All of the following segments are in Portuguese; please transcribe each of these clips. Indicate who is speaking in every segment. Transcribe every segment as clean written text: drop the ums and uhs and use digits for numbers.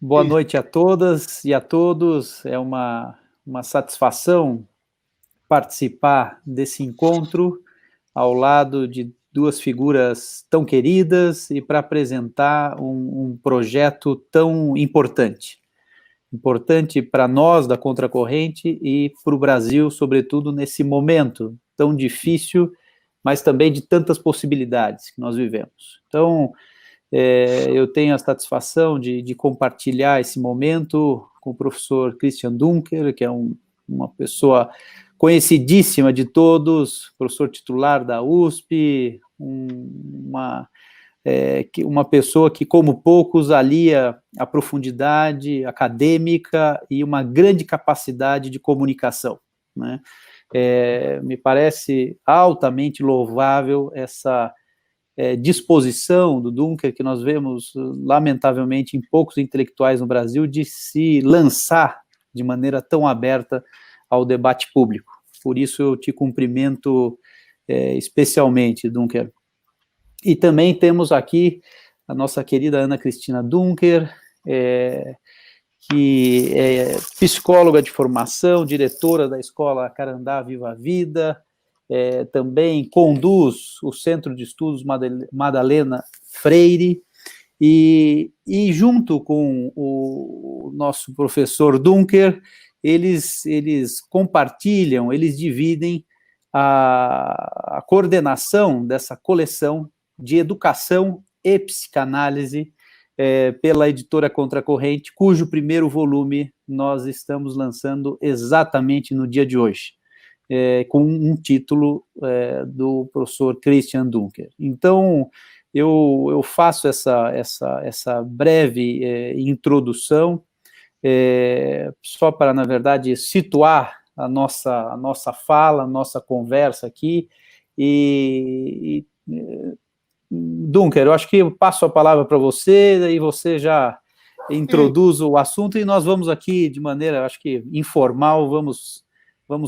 Speaker 1: Boa noite a todas e a todos. É uma satisfação participar desse encontro ao lado de duas figuras tão queridas e para apresentar um projeto tão importante. Importante para nós da Contracorrente e para o Brasil, sobretudo nesse momento tão difícil, mas também de tantas possibilidades que nós vivemos. Então, eu tenho a satisfação de compartilhar esse momento com o professor Christian Dunker, que é uma pessoa conhecidíssima de todos, professor titular da USP, uma pessoa que, como poucos, alia a profundidade acadêmica e uma grande capacidade de comunicação, né? Me parece altamente louvável essa disposição do Dunker, que nós vemos, lamentavelmente, em poucos intelectuais no Brasil, de se lançar de maneira tão aberta ao debate público. Por isso eu te cumprimento especialmente, Dunker. E também temos aqui a nossa querida Ana Cristina Dunker, que é psicóloga de formação, diretora da Escola Carandá Viva a Vida, também conduz o Centro de Estudos Madalena Freire, e junto com o nosso professor Dunker, eles compartilham, eles dividem a coordenação dessa coleção de educação e psicanálise pela editora Contracorrente, cujo primeiro volume nós estamos lançando exatamente no dia de hoje. Com um título do professor Christian Dunker. Então, eu faço essa breve introdução, só para, na verdade, situar a nossa fala, a nossa conversa aqui, e Dunker, eu acho que eu passo a palavra para você, e você já introduz o assunto, e nós vamos aqui, de maneira, acho que informal, vamos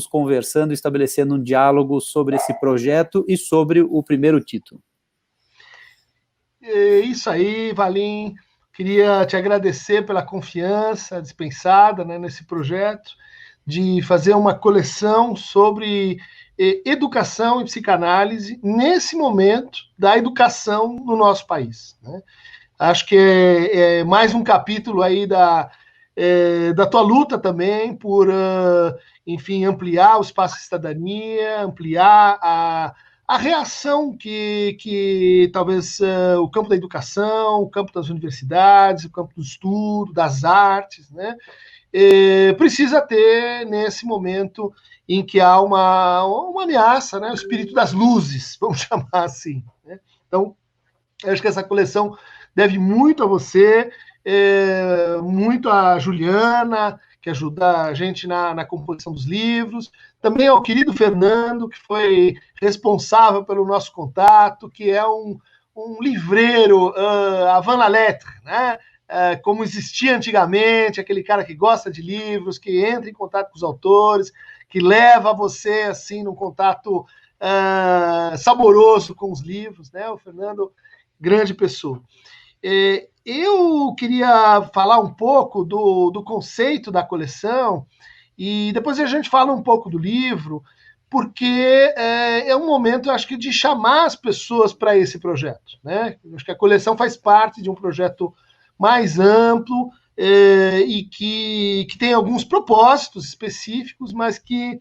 Speaker 1: conversando, estabelecendo um diálogo sobre esse projeto e sobre o primeiro título.
Speaker 2: Isso aí, Valim. Queria te agradecer pela confiança dispensada, né, nesse projeto, de fazer uma coleção sobre educação e psicanálise nesse momento da educação no nosso país, né? Acho que é mais um capítulo aí da tua luta também por, enfim, ampliar o espaço de cidadania, ampliar a reação que talvez o campo da educação, o campo das universidades, o campo do estudo, das artes, né, precisa ter nesse momento em que há uma ameaça, né, o espírito das luzes, vamos chamar assim, né? Então, eu acho que essa coleção deve muito a você, muito a Juliana, que ajuda a gente na composição dos livros, também ao querido Fernando, que foi responsável pelo nosso contato, que é um livreiro avant la lettre, né? Como existia antigamente, aquele cara que gosta de livros, que entra em contato com os autores, que leva você assim num contato saboroso com os livros, né? O Fernando, grande pessoa. Eu queria falar um pouco do conceito da coleção e depois a gente fala um pouco do livro, porque é um momento, eu acho que, de chamar as pessoas para esse projeto, né? Eu acho que a coleção faz parte de um projeto mais amplo e que tem alguns propósitos específicos, mas que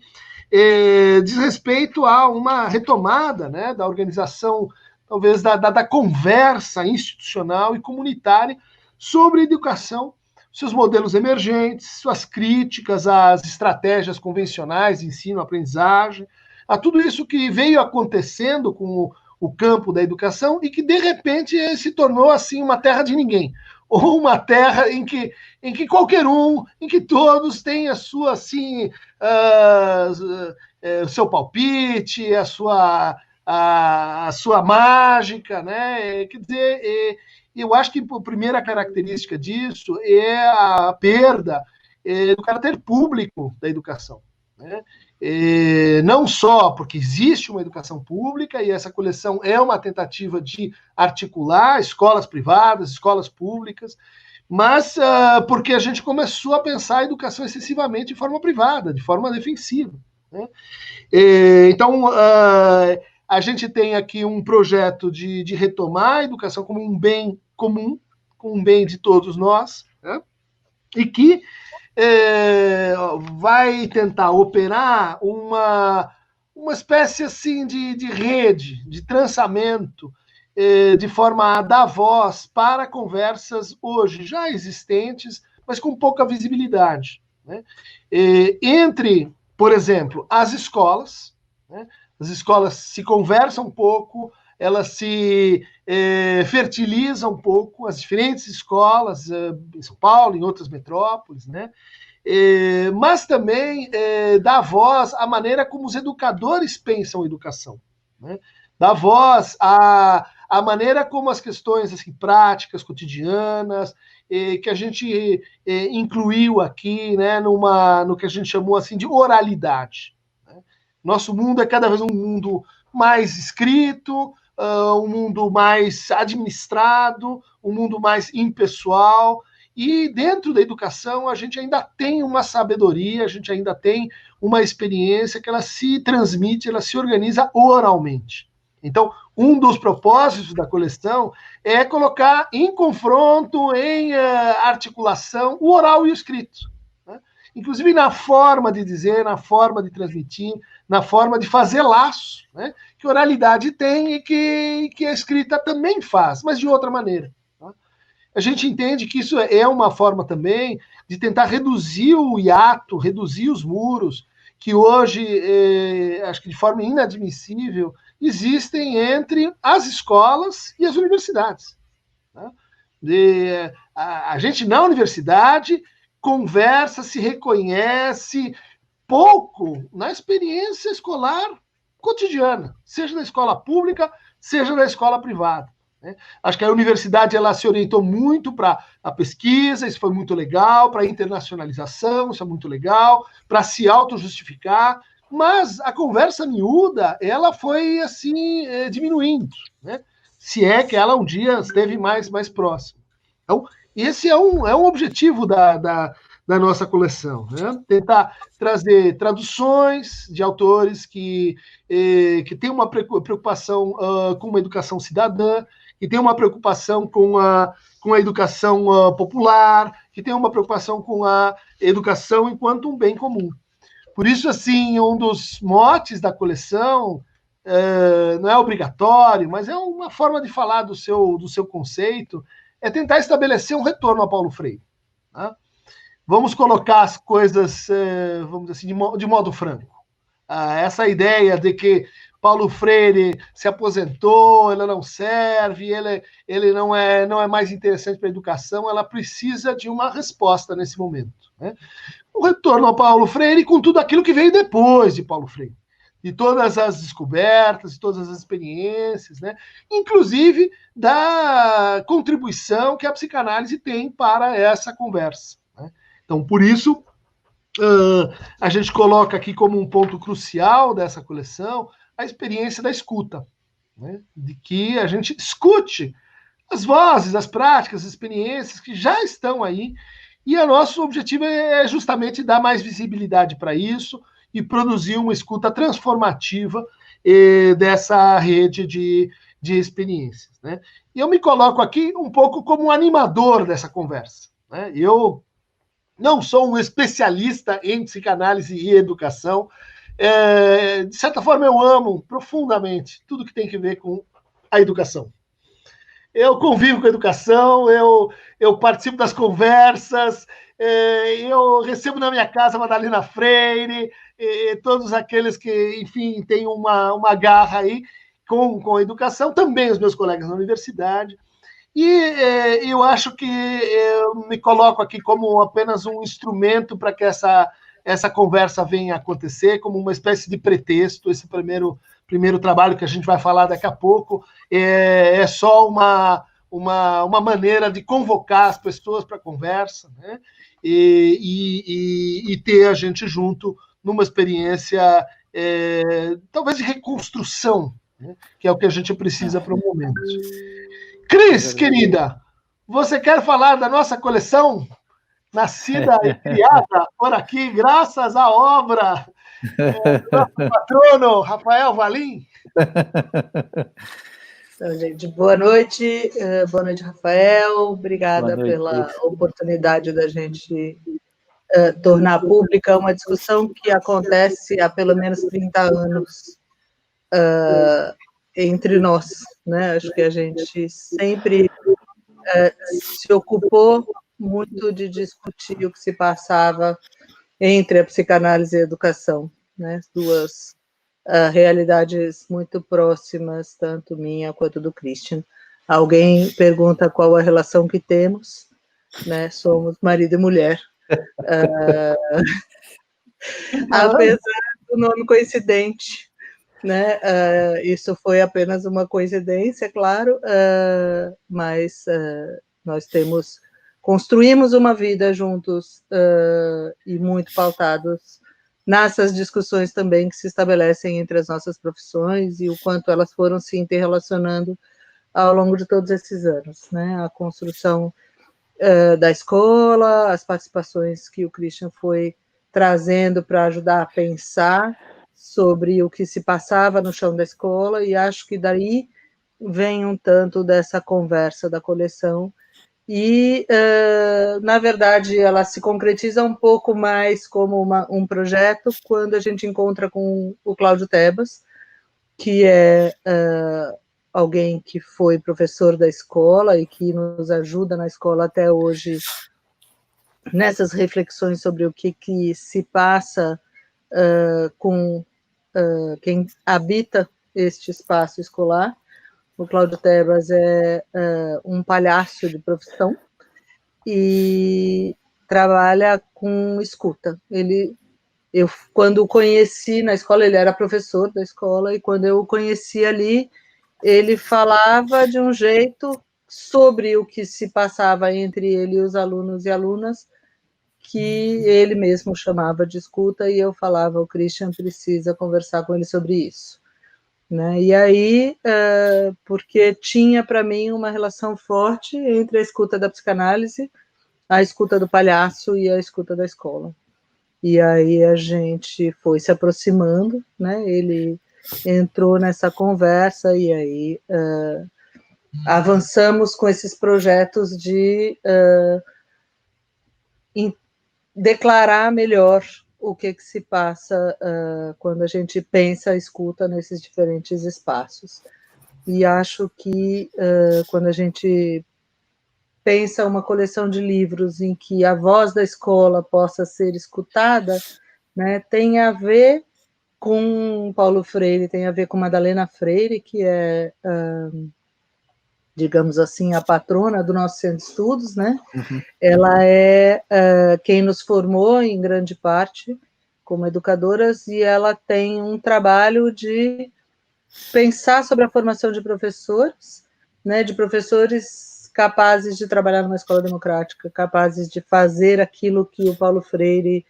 Speaker 2: diz respeito a uma retomada, né, da organização, talvez da conversa institucional e comunitária sobre educação, seus modelos emergentes, suas críticas às estratégias convencionais de ensino-aprendizagem, a tudo isso que veio acontecendo com o campo da educação e que, de repente, se tornou assim uma terra de ninguém, ou uma terra em que qualquer um, em que todos têm a sua, assim, o seu palpite, a sua mágica, né? Quer dizer, eu acho que a primeira característica disso é a perda do caráter público da educação, né? Não só porque existe uma educação pública, e essa coleção é uma tentativa de articular escolas privadas, escolas públicas, mas porque a gente começou a pensar a educação excessivamente de forma privada, de forma defensiva, né? Então, a gente tem aqui um projeto de retomar a educação como um bem comum, como um bem de todos nós, né? E que vai tentar operar uma espécie assim de rede, de trançamento, de forma a dar voz para conversas hoje já existentes, mas com pouca visibilidade, né? Entre, por exemplo, as escolas, né? As escolas se conversam um pouco, elas se fertilizam um pouco, as diferentes escolas, em São Paulo, em outras metrópoles, né? Mas também dá voz à maneira como os educadores pensam a educação, né? Dá voz à maneira como as questões assim, práticas, cotidianas, que a gente incluiu aqui, né, no que a gente chamou assim, de oralidade, né? Nosso mundo é cada vez um mundo mais escrito, um mundo mais administrado, um mundo mais impessoal. E dentro da educação, a gente ainda tem uma sabedoria, a gente ainda tem uma experiência que ela se transmite, ela se organiza oralmente. Então, um dos propósitos da coleção é colocar em confronto, em articulação, o oral e o escrito, né? Inclusive na forma de dizer, na forma de transmitir, na forma de fazer laço, né? Que oralidade tem e que a escrita também faz, mas de outra maneira. A gente entende que isso é uma forma também de tentar reduzir o hiato, reduzir os muros, que hoje, acho que de forma inadmissível, existem entre as escolas e as universidades, né? A gente na universidade conversa, se reconhece pouco na experiência escolar cotidiana, seja na escola pública, seja na escola privada, né? Acho que a universidade ela se orientou muito para a pesquisa, isso foi muito legal, para a internacionalização, isso é muito legal, para se auto-justificar, mas a conversa miúda ela foi assim diminuindo, né? Se é que ela um dia esteve mais próxima. Então, esse é um objetivo da nossa coleção, né? Tentar trazer traduções de autores que têm uma preocupação com uma educação cidadã, que tem uma preocupação com a educação popular, que tem uma preocupação com a educação enquanto um bem comum. Por isso, assim, um dos motes da coleção não é obrigatório, mas é uma forma de falar do seu conceito, é tentar estabelecer um retorno a Paulo Freire, né? Vamos colocar as coisas, vamos dizer assim, de modo franco. Essa ideia de que Paulo Freire se aposentou, ele não serve, ele não é mais interessante para a educação, ela precisa de uma resposta nesse momento, né? O retorno ao Paulo Freire com tudo aquilo que veio depois de Paulo Freire, de todas as descobertas, de todas as experiências, né? Inclusive da contribuição que a psicanálise tem para essa conversa, né? Então, por isso, a gente coloca aqui como um ponto crucial dessa coleção a experiência da escuta, né? De que a gente escute as vozes, as práticas, as experiências que já estão aí, e o nosso objetivo é justamente dar mais visibilidade para isso e produzir uma escuta transformativa dessa rede de experiências, né? E eu me coloco aqui um pouco como um animador dessa conversa, né? Eu não sou um especialista em psicanálise e educação. De certa forma, eu amo profundamente tudo que tem que ver com a educação. Eu convivo com a educação, eu participo das conversas, eu recebo na minha casa Madalena Freire, todos aqueles que, enfim, têm uma garra aí com a educação, também os meus colegas na universidade. E eu acho que eu me coloco aqui como apenas um instrumento para que essa conversa venha a acontecer, como uma espécie de pretexto. Esse primeiro trabalho que a gente vai falar daqui a pouco é só uma maneira de convocar as pessoas para a conversa, né? E ter a gente junto numa experiência talvez de reconstrução, né? Que é o que a gente precisa para o momento. Cris, querida, você quer falar da nossa coleção, nascida e criada por aqui, graças à obra do nosso patrono, Rafael Valim?
Speaker 3: Então, gente, boa noite, Rafael, obrigada pela oportunidade da gente tornar pública uma discussão que acontece há pelo menos 30 anos entre nós, né? Acho que a gente sempre se ocupou muito de discutir o que se passava entre a psicanálise e a educação, né? Duas realidades muito próximas, tanto minha quanto do Christian. Alguém pergunta qual a relação que temos, né? Somos marido e mulher. Apesar do nome coincidente, né? Isso foi apenas uma coincidência, claro, mas nós construímos uma vida juntos e muito pautados nessas discussões também que se estabelecem entre as nossas profissões e o quanto elas foram se interrelacionando ao longo de todos esses anos, né? A construção da escola, as participações que o Christian foi trazendo para ajudar a pensar sobre o que se passava no chão da escola, e acho que daí vem um tanto dessa conversa da coleção, e, na verdade, ela se concretiza um pouco mais como um projeto quando a gente encontra com o Cláudio Tebas, que é alguém que foi professor da escola e que nos ajuda na escola até hoje nessas reflexões sobre o que se passa com quem habita este espaço escolar. O Cláudio Tebas é um palhaço de profissão e trabalha com escuta. Eu, quando o conheci na escola, ele era professor da escola, e quando eu o conheci ali, ele falava de um jeito sobre o que se passava entre ele e os alunos e alunas, que ele mesmo chamava de escuta, e eu falava, o Christian precisa conversar com ele sobre isso. Né? E aí, porque tinha para mim uma relação forte entre a escuta da psicanálise, a escuta do palhaço e a escuta da escola. E aí a gente foi se aproximando, né? Ele entrou nessa conversa e aí avançamos com esses projetos de declarar melhor o que se passa quando a gente pensa, escuta nesses diferentes espaços. E acho que quando a gente pensa uma coleção de livros em que a voz da escola possa ser escutada, né, tem a ver com Paulo Freire, tem a ver com Madalena Freire, que é, digamos assim, a patrona do nosso centro de estudos, né? Uhum. Ela é quem nos formou, em grande parte, como educadoras, e ela tem um trabalho de pensar sobre a formação de professores, né, de professores capazes de trabalhar numa escola democrática, capazes de fazer aquilo que o Paulo Freire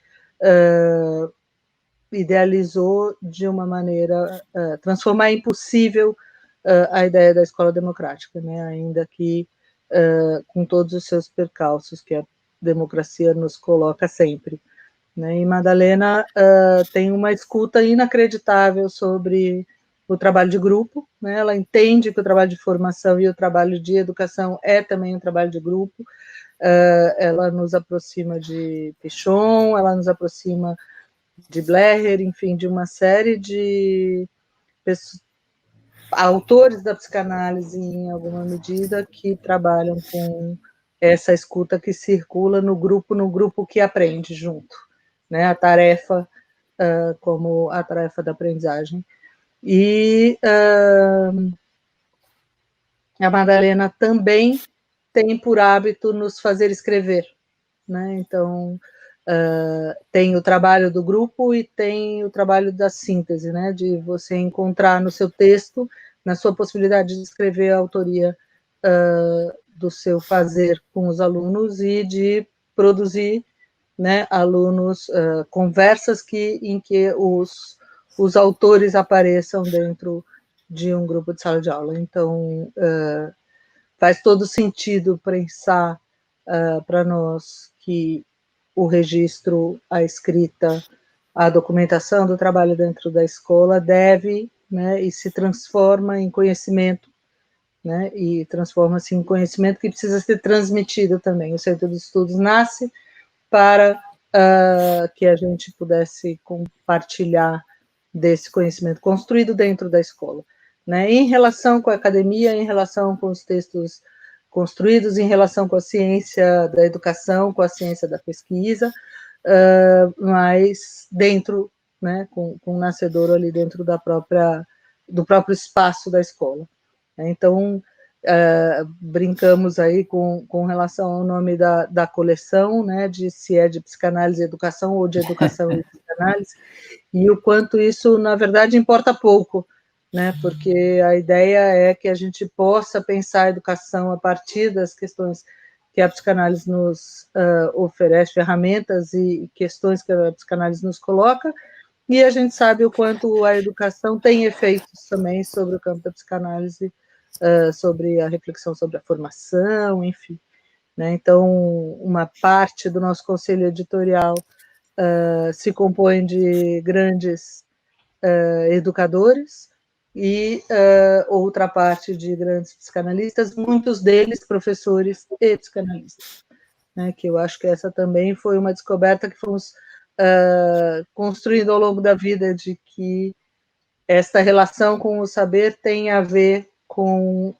Speaker 3: idealizou de uma maneira, transformar impossível a ideia da escola democrática, né, ainda que com todos os seus percalços que a democracia nos coloca sempre. Né, e Madalena tem uma escuta inacreditável sobre o trabalho de grupo, né? Ela entende que o trabalho de formação e o trabalho de educação é também um trabalho de grupo. Ela nos aproxima de Pichon, ela nos aproxima de Bleher, enfim, de uma série de autores da psicanálise, em alguma medida, que trabalham com essa escuta que circula no grupo que aprende junto, né? A tarefa como a tarefa da aprendizagem. E a Madalena também tem por hábito nos fazer escrever, né? Então, tem o trabalho do grupo e tem o trabalho da síntese, né? De você encontrar no seu texto, na sua possibilidade de escrever a autoria do seu fazer com os alunos e de produzir, né, alunos, conversas em que os autores apareçam dentro de um grupo de sala de aula. Então, faz todo sentido pensar para nós que o registro, a escrita, a documentação do trabalho dentro da escola deve, né, e se transforma em conhecimento, né, e transforma-se em conhecimento que precisa ser transmitido também. O Centro de Estudos nasce para que a gente pudesse compartilhar desse conhecimento construído dentro da escola, né, em relação com a academia, em relação com os textos construídos, em relação com a ciência da educação, com a ciência da pesquisa, mas dentro, né, com o nascedouro ali dentro do próprio espaço da escola. Então, brincamos aí com relação ao nome da coleção, né, de se é de psicanálise e educação ou de educação e psicanálise, e o quanto isso, na verdade, importa pouco, né, porque a ideia é que a gente possa pensar a educação a partir das questões que a psicanálise nos oferece, ferramentas e questões que a psicanálise nos coloca, e a gente sabe o quanto a educação tem efeitos também sobre o campo da psicanálise, sobre a reflexão sobre a formação, enfim, né? Então, uma parte do nosso conselho editorial se compõe de grandes educadores e outra parte de grandes psicanalistas, muitos deles professores e psicanalistas, né? Que eu acho que essa também foi uma descoberta que fomos construindo ao longo da vida, de que esta relação com o saber tem a ver com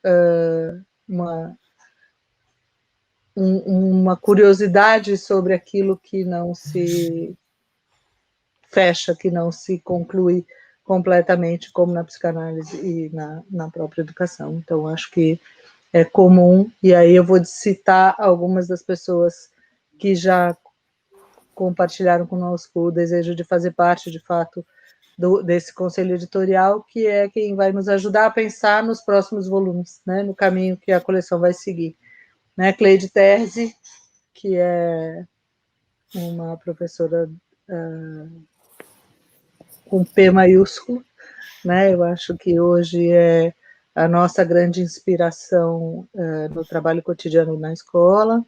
Speaker 3: uma curiosidade sobre aquilo que não se fecha, que não se conclui completamente, como na psicanálise e na própria educação. Então, acho que é comum, e aí eu vou citar algumas das pessoas que já compartilharam conosco o desejo de fazer parte, de fato, desse conselho editorial, que é quem vai nos ajudar a pensar nos próximos volumes, né, no caminho que a coleção vai seguir. Né, Cleide Terzi, que é uma professora com P maiúsculo, né, eu acho que hoje é a nossa grande inspiração no trabalho cotidiano na escola.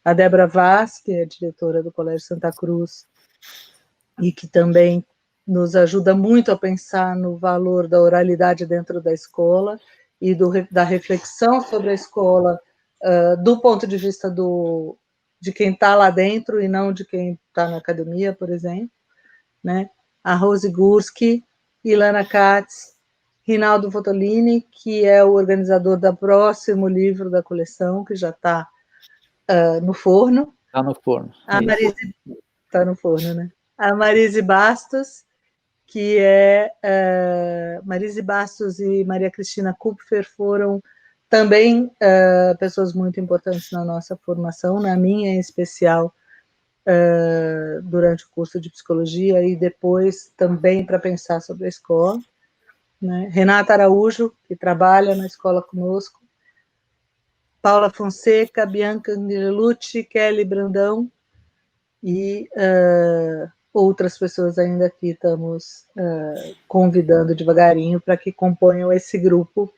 Speaker 3: A Débora Vaz, que é diretora do Colégio Santa Cruz, e que também nos ajuda muito a pensar no valor da oralidade dentro da escola e da reflexão sobre a escola do ponto de vista de quem está lá dentro e não de quem está na academia, por exemplo, né? A Rose Gursky, Ilana Katz, Rinaldo Votolini, que é o organizador do próximo livro da coleção, que já está no forno.
Speaker 1: Está no forno.
Speaker 3: A Marise está no forno, né? A Marise Bastos, que Marise Bastos e Maria Cristina Kupfer foram também pessoas muito importantes na nossa formação, na minha em especial, durante o curso de psicologia e depois também para pensar sobre a escola. Né? Renata Araújo, que trabalha na escola conosco, Paula Fonseca, Bianca Angelucci, Kelly Brandão e outras pessoas ainda que estamos convidando devagarinho para que componham esse grupo,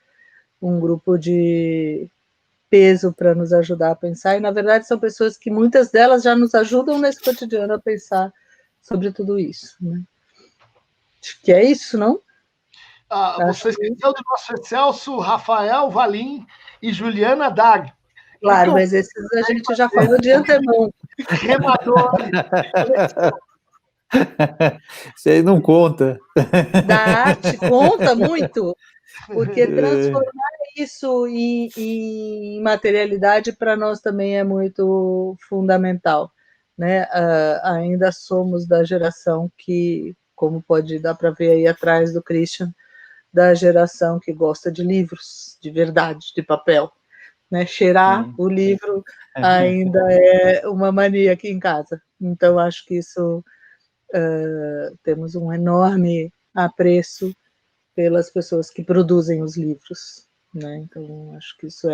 Speaker 3: um grupo de peso para nos ajudar a pensar, e na verdade são pessoas que muitas delas já nos ajudam nesse cotidiano a pensar sobre tudo isso. Né? Acho que é isso, não?
Speaker 2: Você esqueceu do nosso Celso, Rafael Valim e Juliana Dag.
Speaker 3: Claro, mas esses a gente já falou de antemão.
Speaker 2: Remador.
Speaker 1: Isso aí não conta.
Speaker 3: Da arte conta muito, porque transformar isso em materialidade para nós também é muito fundamental. Né? Ainda somos da geração que, como pode dar para ver aí atrás do Christian, da geração que gosta de livros, de verdade, de papel. Né? Cheirar o livro ainda é uma mania aqui em casa. Então, acho que isso temos um enorme apreço pelas pessoas que produzem os livros. Né? Então, acho que isso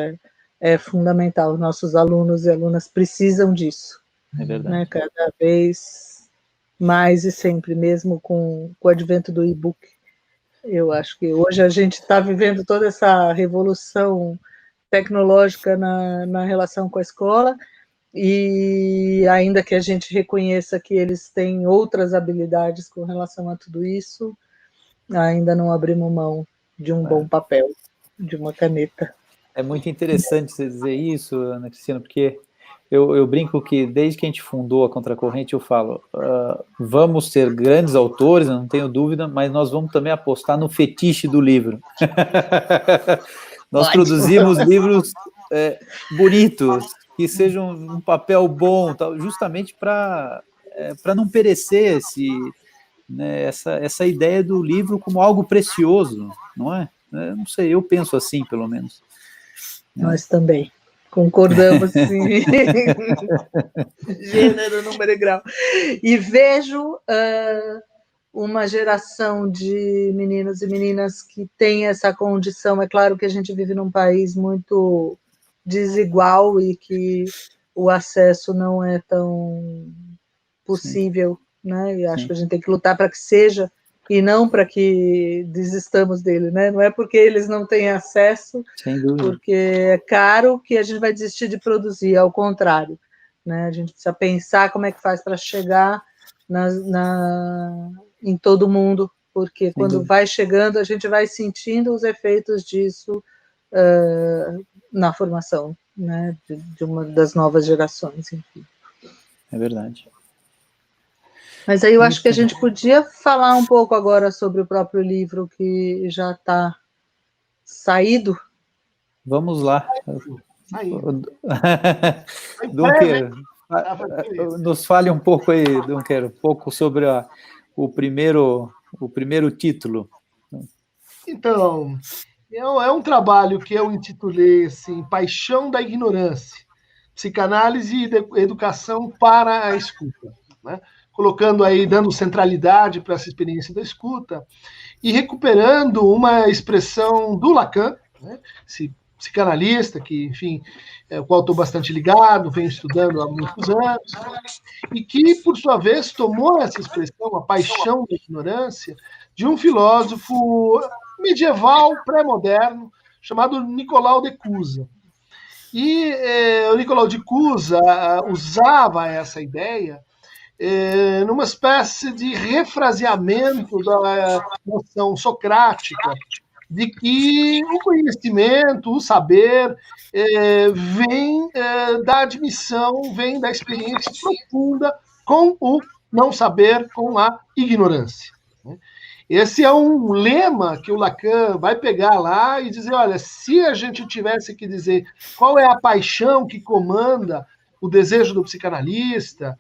Speaker 3: é fundamental. Nossos alunos e alunas precisam disso.
Speaker 1: É verdade.
Speaker 3: Né? Cada vez mais e sempre, mesmo com o advento do e-book. Eu acho que hoje a gente está vivendo toda essa revolução tecnológica na relação com a escola, e ainda que a gente reconheça que eles têm outras habilidades com relação a tudo isso, ainda não abrimos mão de um bom papel, de uma caneta.
Speaker 1: É muito interessante você dizer isso, Ana Cristina, porque eu brinco que desde que a gente fundou a Contracorrente, eu falo, vamos ter grandes autores, eu não tenho dúvida, mas nós vamos também apostar no fetiche do livro. Nós produzimos livros bonitos, que sejam um papel bom, justamente para não perecer essa ideia do livro como algo precioso, não é? Não sei, eu penso assim, pelo menos.
Speaker 3: Nós também concordamos, sim. Gênero, número e grau. E vejo uma geração de meninos e meninas que tem essa condição. É claro que a gente vive num país muito desigual e que o acesso não é tão possível, né? E acho que a gente tem que lutar para que seja, e não para que desistamos dele, né? Não é porque eles não têm acesso, porque é caro, que a gente vai desistir de produzir, ao contrário, né? A gente precisa pensar como é que faz para chegar em todo mundo, porque quando vai chegando, a gente vai sentindo os efeitos disso na formação, né? De uma das novas gerações, enfim.
Speaker 1: É verdade.
Speaker 3: Mas aí eu acho que a gente podia falar um pouco agora sobre o próprio livro que já está saído.
Speaker 1: Vamos lá. Dunker, nos fale um pouco aí, Dunker, um pouco sobre o primeiro título.
Speaker 2: Então, é um trabalho que eu intitulei assim, Paixão da Ignorância, Psicanálise e Educação para a Escuta, né? Colocando aí, dando centralidade para essa experiência da escuta e recuperando uma expressão do Lacan, né, esse psicanalista que, enfim, o qual estou bastante ligado, venho estudando há muitos anos, e que, por sua vez, tomou essa expressão, a paixão da ignorância, de um filósofo medieval, pré-moderno, chamado Nicolau de Cusa. E o Nicolau de Cusa usava essa ideia numa espécie de refraseamento da noção socrática de que o conhecimento, o saber, vem da admissão, vem da experiência profunda com o não saber, com a ignorância. Esse é um lema que o Lacan vai pegar lá e dizer, olha, se a gente tivesse que dizer qual é a paixão que comanda o desejo do psicanalista,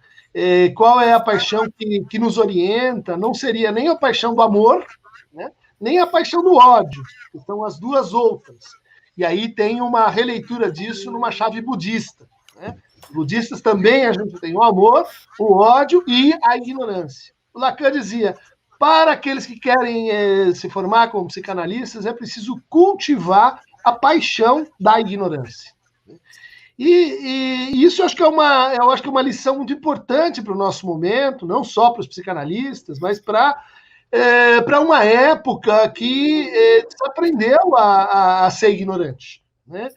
Speaker 2: qual é a paixão que nos orienta, não seria nem a paixão do amor, né, nem a paixão do ódio, que são as duas outras. E aí tem uma releitura disso numa chave budista. Né? Budistas também a gente tem o amor, o ódio e a ignorância. O Lacan dizia, para aqueles que querem se formar como psicanalistas, é preciso cultivar a paixão da ignorância. E isso eu acho que é uma lição muito importante para o nosso momento, não só para os psicanalistas, mas para uma época que desaprendeu a ser ignorante, né?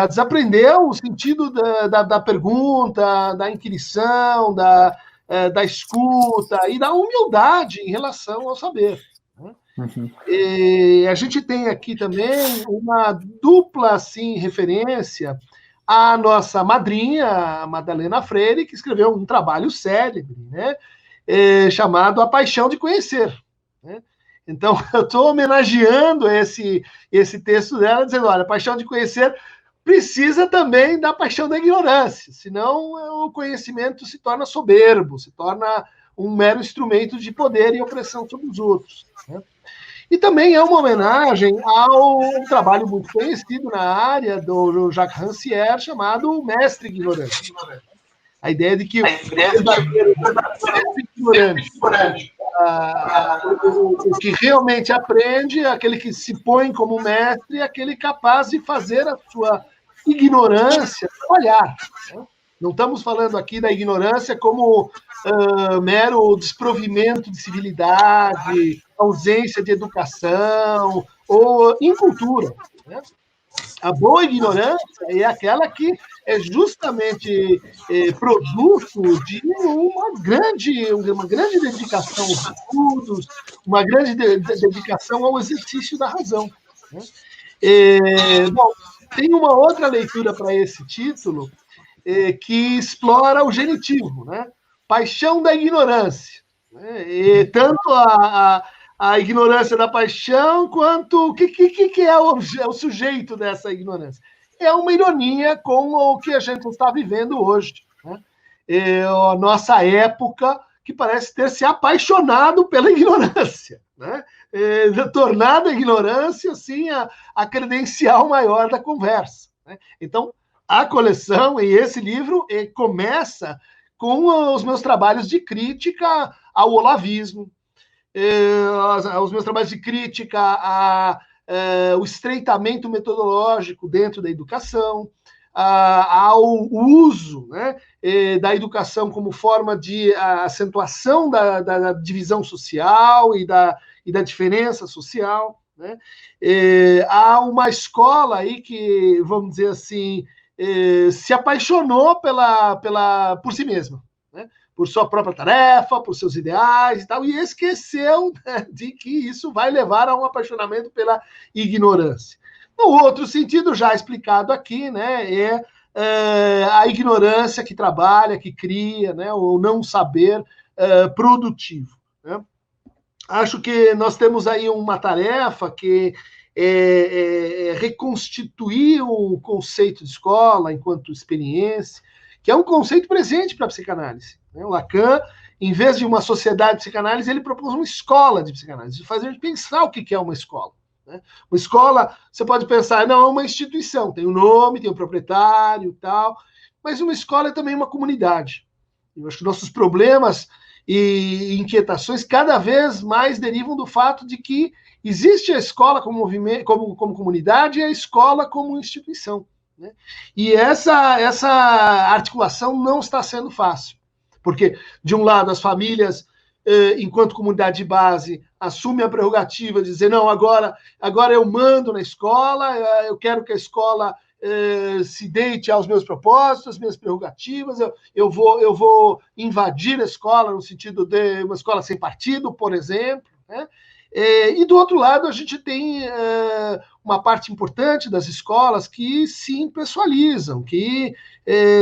Speaker 2: Desaprendeu o sentido da pergunta, da inquirição, da escuta e da humildade em relação ao saber. Né? Uhum. A gente tem aqui também uma dupla assim, referência à nossa madrinha, a Madalena Freire, que escreveu um trabalho célebre, né? Chamado A Paixão de Conhecer. Né? Então, eu estou homenageando esse texto dela, dizendo, olha, a paixão de conhecer precisa também da paixão da ignorância, senão o conhecimento se torna soberbo, se torna um mero instrumento de poder e opressão sobre os outros. Né? E também é uma homenagem ao trabalho muito conhecido na área do Jacques Rancière, chamado Mestre Ignorante. A ideia de que o ignorante, o que realmente aprende, aquele que se põe como mestre, é aquele capaz de fazer a sua ignorância trabalhar. Né? Não estamos falando aqui da ignorância como mero desprovimento de civilidade, ausência de educação ou incultura. Né? A boa ignorância é aquela que é justamente produto de uma grande dedicação aos estudos, uma grande dedicação ao exercício da razão, né? Bom, tem uma outra leitura para esse título que explora o genitivo, né? Paixão da ignorância, né? E tanto a ignorância da paixão, quanto o que é o sujeito dessa ignorância. É uma ironia com o que a gente está vivendo hoje, né? A nossa época, que parece ter se apaixonado pela ignorância, né? Tornado a ignorância, assim, a credencial maior da conversa, né? Então, a coleção e esse livro começa com os meus trabalhos de crítica ao olavismo, os meus trabalhos de crítica ao estreitamento metodológico dentro da educação, ao uso, né, da educação como forma de acentuação da divisão social e da diferença social, né? Há uma escola aí que, vamos dizer assim, se apaixonou por si mesma, né? Por sua própria tarefa, por seus ideais e tal, e esqueceu, né, de que isso vai levar a um apaixonamento pela ignorância. No outro sentido, já explicado aqui, né, a ignorância que trabalha, que cria, né, o não saber produtivo, né? Acho que nós temos aí uma tarefa que é reconstituir o conceito de escola enquanto experiência, que é um conceito presente para a psicanálise, né? O Lacan, em vez de uma sociedade de psicanálise, ele propôs uma escola de psicanálise, fazer a gente pensar o que é uma escola, né? Uma escola, você pode pensar, não, é uma instituição, tem um nome, tem um proprietário e tal, mas uma escola é também uma comunidade. Eu acho que nossos problemas e inquietações cada vez mais derivam do fato de que existe a escola como movimento, como comunidade, e a escola como instituição, né? E essa articulação não está sendo fácil, porque, de um lado, as famílias, enquanto comunidade de base, assumem a prerrogativa de dizer, não, agora eu mando na escola, eu quero que a escola se deite aos meus propósitos, às minhas prerrogativas, eu vou invadir a escola no sentido de uma escola sem partido, por exemplo, né? E do outro lado, a gente tem uma parte importante das escolas que se impessoalizam, que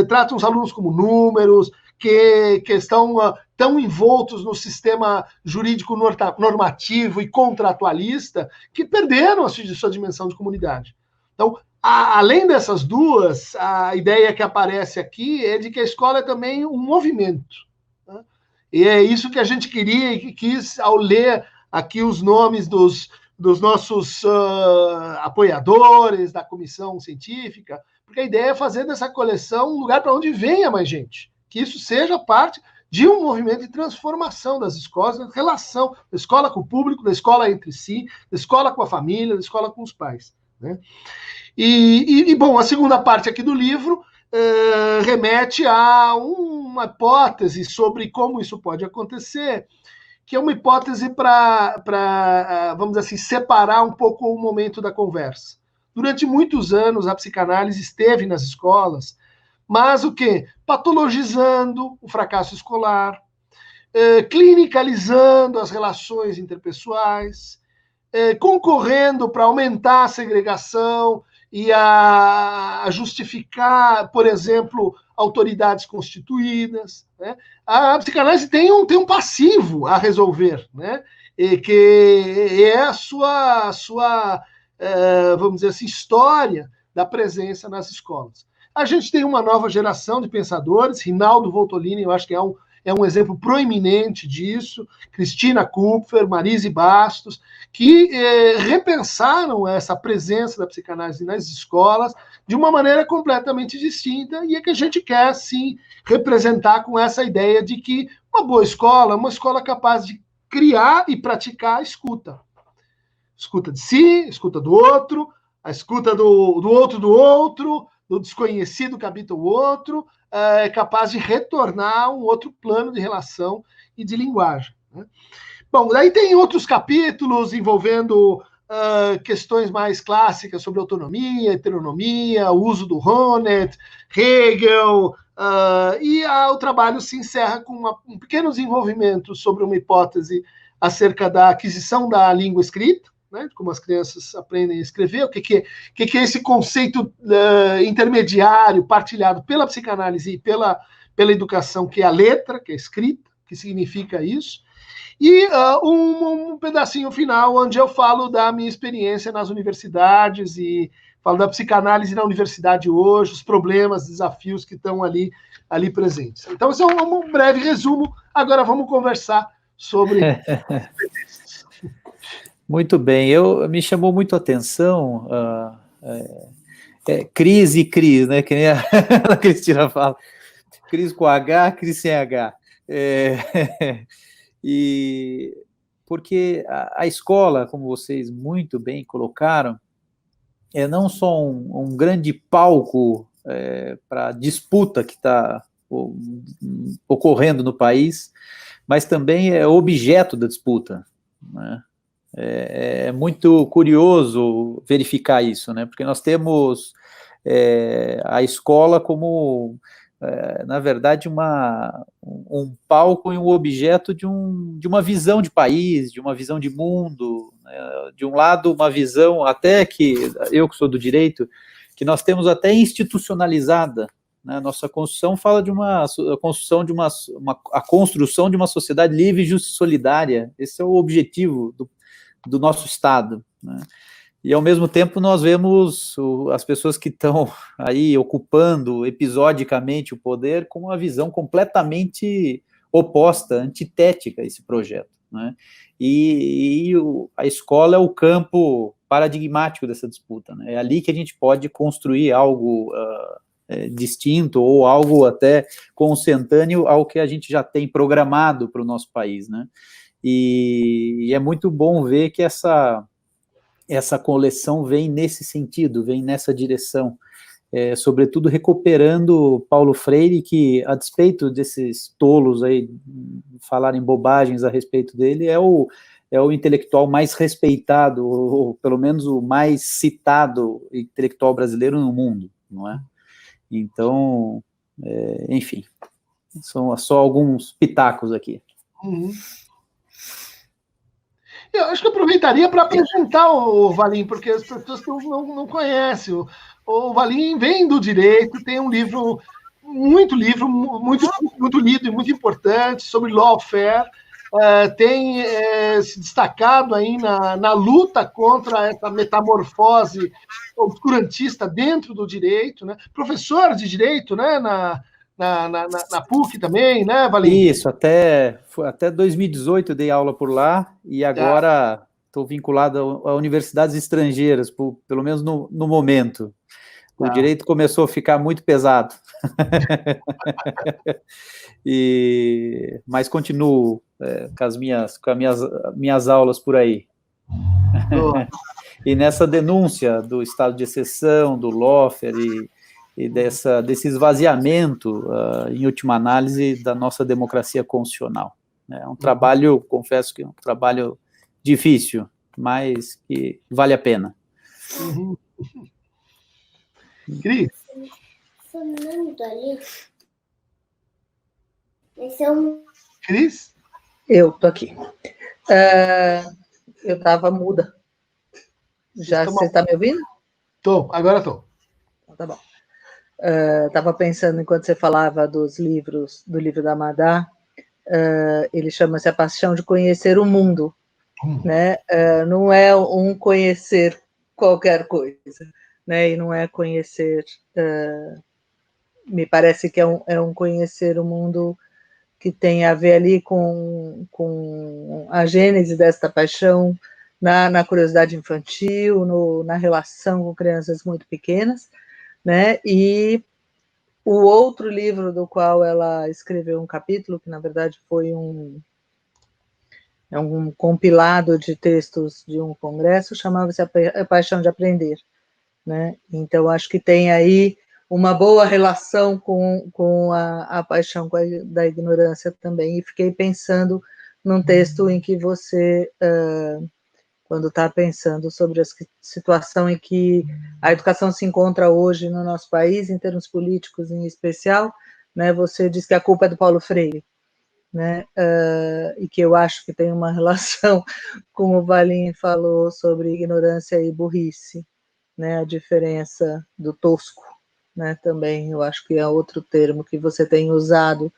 Speaker 2: tratam os alunos como números, que estão tão envoltos no sistema jurídico normativo e contratualista, que perderam a sua dimensão de comunidade. Então, além dessas duas, a ideia que aparece aqui é de que a escola é também um movimento, né? E é isso que a gente queria e que quis ao ler aqui os nomes dos nossos apoiadores da comissão científica, porque a ideia é fazer dessa coleção um lugar para onde venha mais gente, que isso seja parte de um movimento de transformação das escolas, da relação da escola com o público, da escola entre si, da escola com a família, da escola com os pais, né? Bom, a segunda parte aqui do livro remete a uma hipótese sobre como isso pode acontecer, que é uma hipótese para, vamos dizer assim, separar um pouco o momento da conversa. Durante muitos anos, a psicanálise esteve nas escolas, mas o quê? Patologizando o fracasso escolar, clinicalizando as relações interpessoais, concorrendo para aumentar a segregação e a justificar, por exemplo, autoridades constituídas, né? A psicanálise tem um passivo a resolver, né? Que é a sua vamos dizer assim, história da presença nas escolas. A gente tem uma nova geração de pensadores, Rinaldo Voltolini, eu acho que é um exemplo proeminente disso, Cristina Kupfer, Marise Bastos, que repensaram essa presença da psicanálise nas escolas de uma maneira completamente distinta, e é que a gente quer, sim, representar com essa ideia de que uma boa escola é uma escola capaz de criar e praticar a escuta. Escuta de si, escuta do outro, a escuta do outro, do desconhecido que habita o outro, é capaz de retornar a um outro plano de relação e de linguagem, né? Bom, daí tem outros capítulos envolvendo questões mais clássicas sobre autonomia, heteronomia, o uso do Honneth, Hegel, e o trabalho se encerra com um pequeno desenvolvimento sobre uma hipótese acerca da aquisição da língua escrita, né, de como as crianças aprendem a escrever, o que é esse conceito intermediário partilhado pela psicanálise e pela educação, que é a letra, que é a escrita, que significa isso, e um pedacinho final onde eu falo da minha experiência nas universidades e falo da psicanálise na universidade hoje, os problemas, desafios que estão ali presentes. Então, esse é um breve resumo. Agora vamos conversar sobre...
Speaker 1: Muito bem. Me chamou muito a atenção crise e crise, né? Que nem a Cristina fala. Crise com H, crise sem H. E porque a escola, como vocês muito bem colocaram, é não só um grande palco para a disputa que está ocorrendo no país, mas também é objeto da disputa, né? É muito curioso verificar isso, né? Porque nós temos a escola como, na verdade, um palco e um objeto de uma visão de país, de uma visão de mundo, né? De um lado, uma visão, até que eu que sou do direito, que nós temos até institucionalizada, né? Nossa Constituição fala de a construção de uma sociedade livre, justa e solidária. Esse é o objetivo do nosso Estado, né? E, ao mesmo tempo, nós vemos as pessoas que estão aí ocupando episodicamente o poder com uma visão completamente oposta, antitética a esse projeto, né? E a escola é o campo paradigmático dessa disputa, né? É ali que a gente pode construir algo distinto ou algo até consentâneo ao que a gente já tem programado para o nosso país, né? E é muito bom ver que essa coleção vem nesse sentido, vem nessa direção, sobretudo recuperando Paulo Freire, que, a despeito desses tolos aí falarem bobagens a respeito dele, é o intelectual mais respeitado, ou pelo menos o mais citado intelectual brasileiro no mundo, não é? Então, enfim, são só alguns pitacos aqui.
Speaker 2: Uhum. Eu acho que eu aproveitaria para apresentar o Valim, porque as pessoas não conhecem. O Valim vem do direito, tem um livro muito lido e muito importante sobre lawfare, tem se destacado aí na luta contra essa metamorfose obscurantista dentro do direito, né? Professor de direito, né? Na PUC também, né, Valim?
Speaker 1: Isso, até 2018 eu dei aula por lá, e agora estou vinculado a universidades estrangeiras, pelo menos no momento. O direito começou a ficar muito pesado. Mas continuo com as minhas aulas por aí. E nessa denúncia do estado de exceção, do lawfare e desse esvaziamento, em última análise, da nossa democracia constitucional. É um trabalho, confesso que é um trabalho difícil, mas que vale a pena.
Speaker 2: Uhum. Cris? Cris?
Speaker 3: Eu estou aqui. Eu estava muda. Já você está me ouvindo?
Speaker 2: Agora estou.
Speaker 3: Tá bom. Estava pensando, enquanto você falava do livro da Madá, ele chama-se A Paixão de Conhecer o Mundo, né? Não é um conhecer qualquer coisa, né? E não é conhecer, me parece que é um conhecer o mundo que tem a ver ali com a gênese desta paixão, na curiosidade infantil, na relação com crianças muito pequenas, né? E o outro livro do qual ela escreveu um capítulo, que na verdade foi um compilado de textos de um congresso, chamava-se A Paixão de Aprender, né? Então acho que tem aí uma boa relação com a paixão da ignorância também, e fiquei pensando num texto em que você quando está pensando sobre a situação em que a educação se encontra hoje no nosso país, em termos políticos em especial, né? Você diz que a culpa é do Paulo Freire, né? E que eu acho que tem uma relação, como o Valim falou, sobre ignorância e burrice, né? A diferença do tosco, né? Também eu acho que é outro termo que você tem usado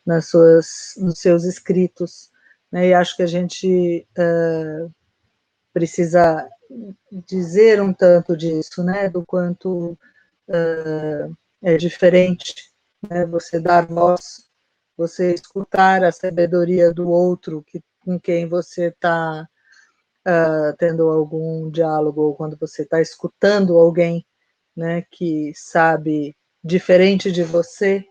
Speaker 3: nos seus escritos, né? E acho que a gente precisa dizer um tanto disso, né? Do quanto é diferente, né? Você dar voz, você escutar a sabedoria do outro com quem você está tendo algum diálogo, ou quando você está escutando alguém, né, que sabe diferente de você,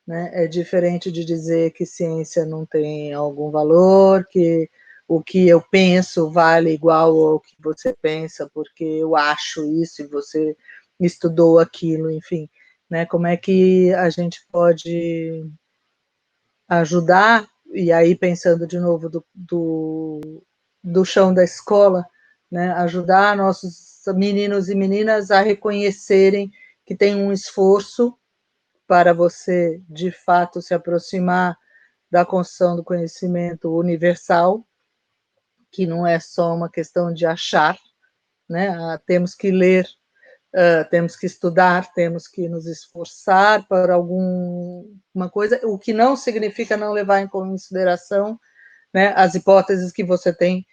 Speaker 3: né, é diferente de dizer que ciência não tem algum valor, que o que eu penso vale igual ao que você pensa, porque eu acho isso e você estudou aquilo, enfim, né, como é que a gente pode ajudar, e aí pensando de novo do chão da escola, né, ajudar nossos meninos e meninas a reconhecerem que tem um esforço para você, de fato, se aproximar da construção do conhecimento universal, que não é só uma questão de achar, né? Temos que ler, temos que estudar, temos que nos esforçar para alguma coisa, o que não significa não levar em consideração, né, as hipóteses que você tem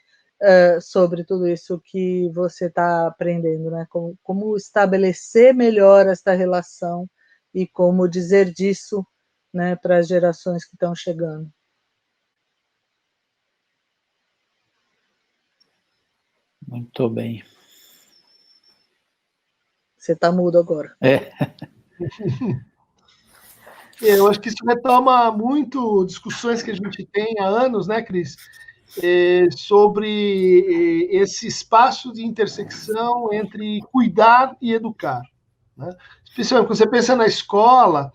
Speaker 3: sobre tudo isso que você está aprendendo, né? Como estabelecer melhor esta relação e como dizer disso, né, para as gerações que estão chegando.
Speaker 1: Muito bem.
Speaker 3: Você está mudo agora.
Speaker 2: Eu acho que isso retoma muito discussões que a gente tem há anos, né, Cris? Sobre esse espaço de intersecção entre cuidar e educar, né? Especialmente quando você pensa na escola,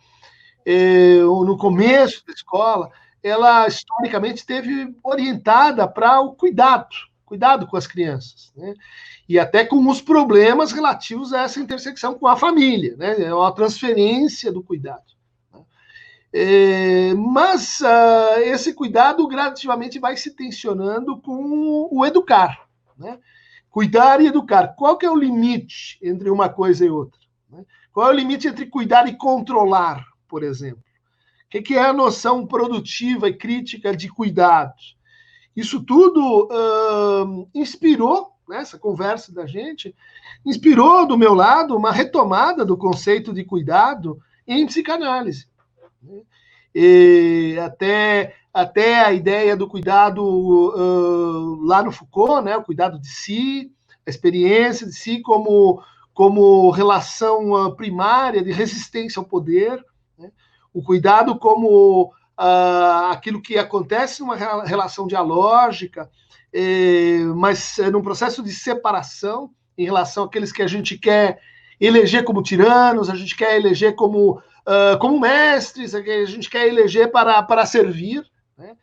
Speaker 2: ou no começo da escola, ela historicamente esteve orientada para o cuidado com as crianças, né? E até com os problemas relativos a essa intersecção com a família, né? É uma transferência do cuidado. Mas esse cuidado gradativamente vai se tensionando com o educar, né? Cuidar e educar. Qual que é o limite entre uma coisa e outra, né? Qual é o limite entre cuidar e controlar, por exemplo? O que é a noção produtiva e crítica de cuidado? Isso tudo inspirou, né, essa conversa da gente, inspirou do meu lado uma retomada do conceito de cuidado em psicanálise, né? E até a ideia do cuidado lá no Foucault, né, o cuidado de si, a experiência de si como relação primária de resistência ao poder, né? O cuidado como aquilo que acontece numa relação dialógica, mas num processo de separação em relação àqueles que a gente quer eleger como tiranos, a gente quer eleger como mestres, a gente quer eleger para servir, né?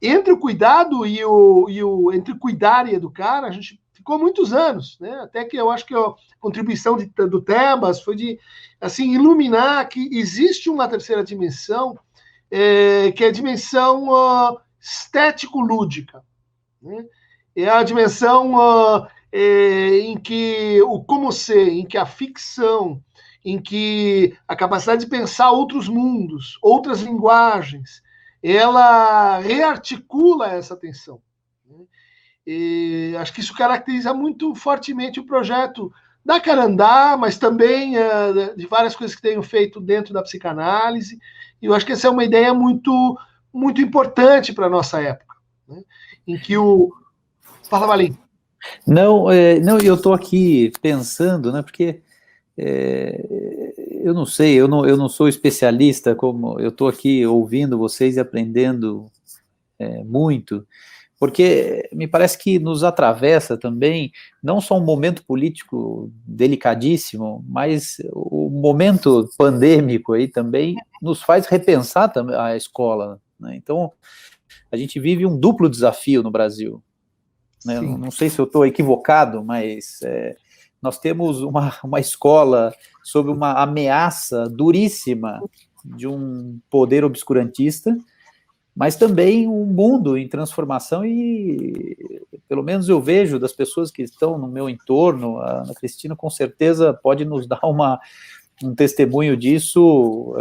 Speaker 2: Entre o cuidado entre cuidar e educar, a gente ficou muitos anos, né? Até que eu acho que a contribuição do Tebas foi de assim iluminar que existe uma terceira dimensão, que é a dimensão estético-lúdica, né? É a dimensão em que o como ser, em que a ficção, em que a capacidade de pensar outros mundos, outras linguagens, ela rearticula essa tensão, né? E acho que isso caracteriza muito fortemente o projeto da Carandá, mas também de várias coisas que tenho feito dentro da psicanálise. E eu acho que essa é uma ideia muito, muito importante para a nossa época, né? Em que o... Fala, Valim.
Speaker 1: Não, eu estou aqui pensando, né, porque eu não sei, eu não sou especialista, como eu estou aqui ouvindo vocês e aprendendo muito, porque me parece que nos atravessa também, não só um momento político delicadíssimo, mas o momento pandêmico aí também nos faz repensar a escola, né? Então, a gente vive um duplo desafio no Brasil. né? Não sei se eu estou equivocado, mas nós temos uma escola sob uma ameaça duríssima de um poder obscurantista, mas também um mundo em transformação e, pelo menos eu vejo das pessoas que estão no meu entorno, a Ana Cristina com certeza pode nos dar um testemunho disso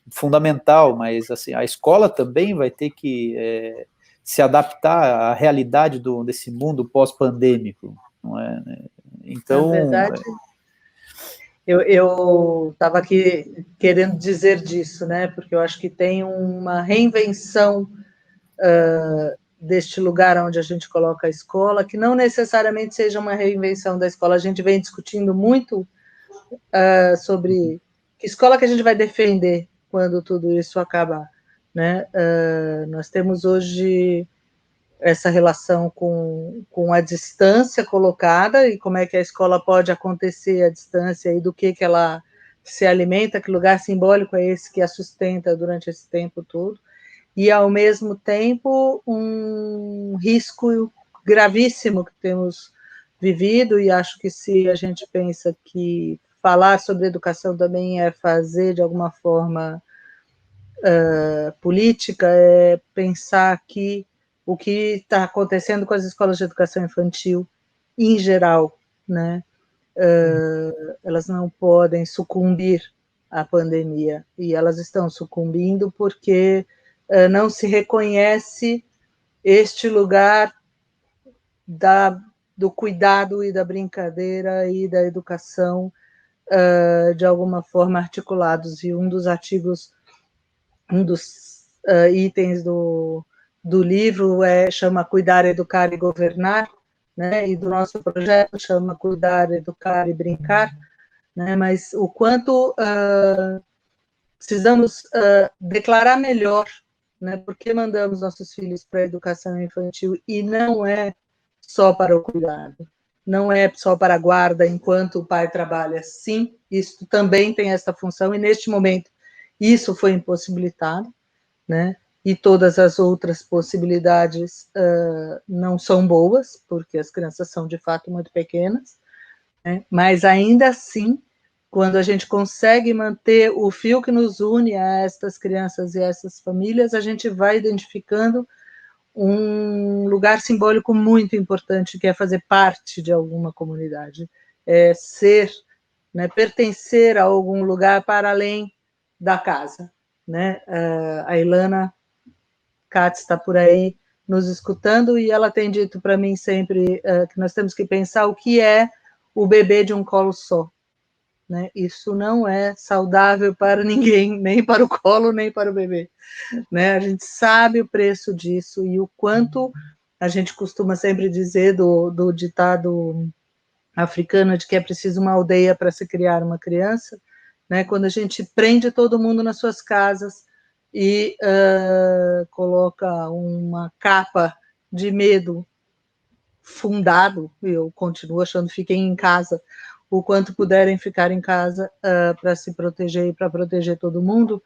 Speaker 1: fundamental, mas assim, a escola também vai ter que se adaptar à realidade desse mundo pós-pandêmico, não é? Então,
Speaker 3: na verdade, eu estava aqui querendo dizer disso, né? Porque eu acho que tem uma reinvenção deste lugar onde a gente coloca a escola, que não necessariamente seja uma reinvenção da escola. A gente vem discutindo muito sobre que escola que a gente vai defender quando tudo isso acabar, né? Nós temos hoje essa relação com a distância colocada e como é que a escola pode acontecer à distância e do que ela se alimenta, que lugar simbólico é esse que a sustenta durante esse tempo todo, e ao mesmo tempo um risco gravíssimo que temos vivido, e acho que se a gente pensa que falar sobre educação também é fazer de alguma forma política, é pensar que o que está acontecendo com as escolas de educação infantil, em geral, né, elas não podem sucumbir à pandemia, e elas estão sucumbindo porque não se reconhece este lugar do cuidado e da brincadeira e da educação de alguma forma articulados, e um dos artigos, um dos itens do livro chama Cuidar, Educar e Governar, né? E do nosso projeto chama Cuidar, Educar e Brincar, né? Mas o quanto precisamos declarar melhor, né? Porque mandamos nossos filhos para a educação infantil e não é só para o cuidado, não é só para a guarda enquanto o pai trabalha. Sim, isso também tem essa função, e neste momento isso foi impossibilitado, né? E todas as outras possibilidades não são boas, porque as crianças são de fato muito pequenas, né? Mas ainda assim, quando a gente consegue manter o fio que nos une a estas crianças e a essas famílias, a gente vai identificando um lugar simbólico muito importante, que é fazer parte de alguma comunidade, é ser, né, pertencer a algum lugar para além da casa, né? A Ilana Katz está por aí nos escutando, e ela tem dito para mim sempre que nós temos que pensar o que é o bebê de um colo só, né? Isso não é saudável para ninguém, nem para o colo, nem para o bebê, né? A gente sabe o preço disso e o quanto a gente costuma sempre dizer do ditado africano de que é preciso uma aldeia para se criar uma criança, né? Quando a gente prende todo mundo nas suas casas e coloca uma capa de medo fundado, eu continuo achando, fiquem em casa o quanto puderem ficar em casa para se proteger e para proteger todo mundo,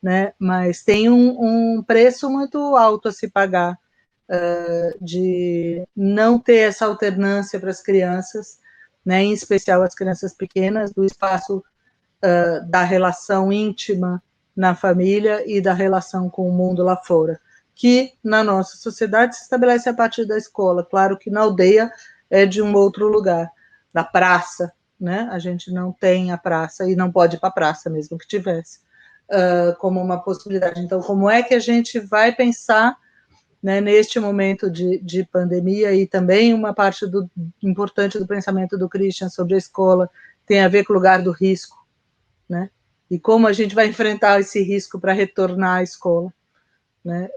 Speaker 3: né? Mas tem um preço muito alto a se pagar de não ter essa alternância para as crianças, né? Em especial as crianças pequenas, do espaço da relação íntima na família e da relação com o mundo lá fora, que na nossa sociedade se estabelece a partir da escola. Claro que na aldeia é de um outro lugar, da praça, né? A gente não tem a praça e não pode ir para a praça, mesmo que tivesse, como uma possibilidade. Então, como é que a gente vai pensar, né, neste momento de pandemia? E também uma parte importante do pensamento do Christian sobre a escola tem a ver com o lugar do risco, né? E como a gente vai enfrentar esse risco para retornar à escola, né?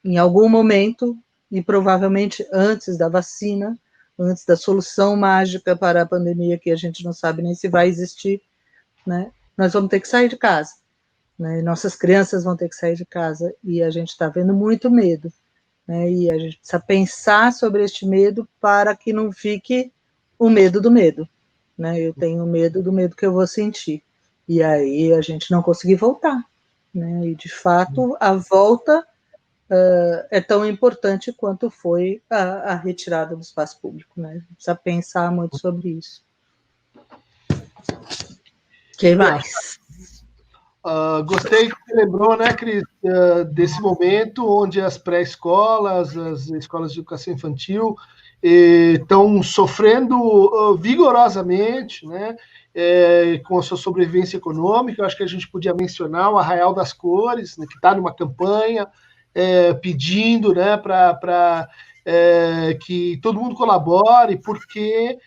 Speaker 3: Em algum momento, e provavelmente antes da vacina, antes da solução mágica para a pandemia, que a gente não sabe nem se vai existir, né? Nós vamos ter que sair de casa, né? E nossas crianças vão ter que sair de casa, e a gente está vendo muito medo, né? E a gente precisa pensar sobre este medo para que não fique o medo do medo, né? Eu tenho medo do medo que eu vou sentir, e aí a gente não conseguir voltar, né? E de fato a volta é tão importante quanto foi a retirada do espaço público, né? Precisa pensar muito sobre isso. Quem mais?
Speaker 2: Gostei que você lembrou, né, Cris, desse momento onde as pré-escolas, as escolas de educação infantil estão sofrendo vigorosamente, né, com a sua sobrevivência econômica. Eu acho que a gente podia mencionar o Arraial das Cores, né, que está numa campanha pedindo, né, para que todo mundo colabore, porque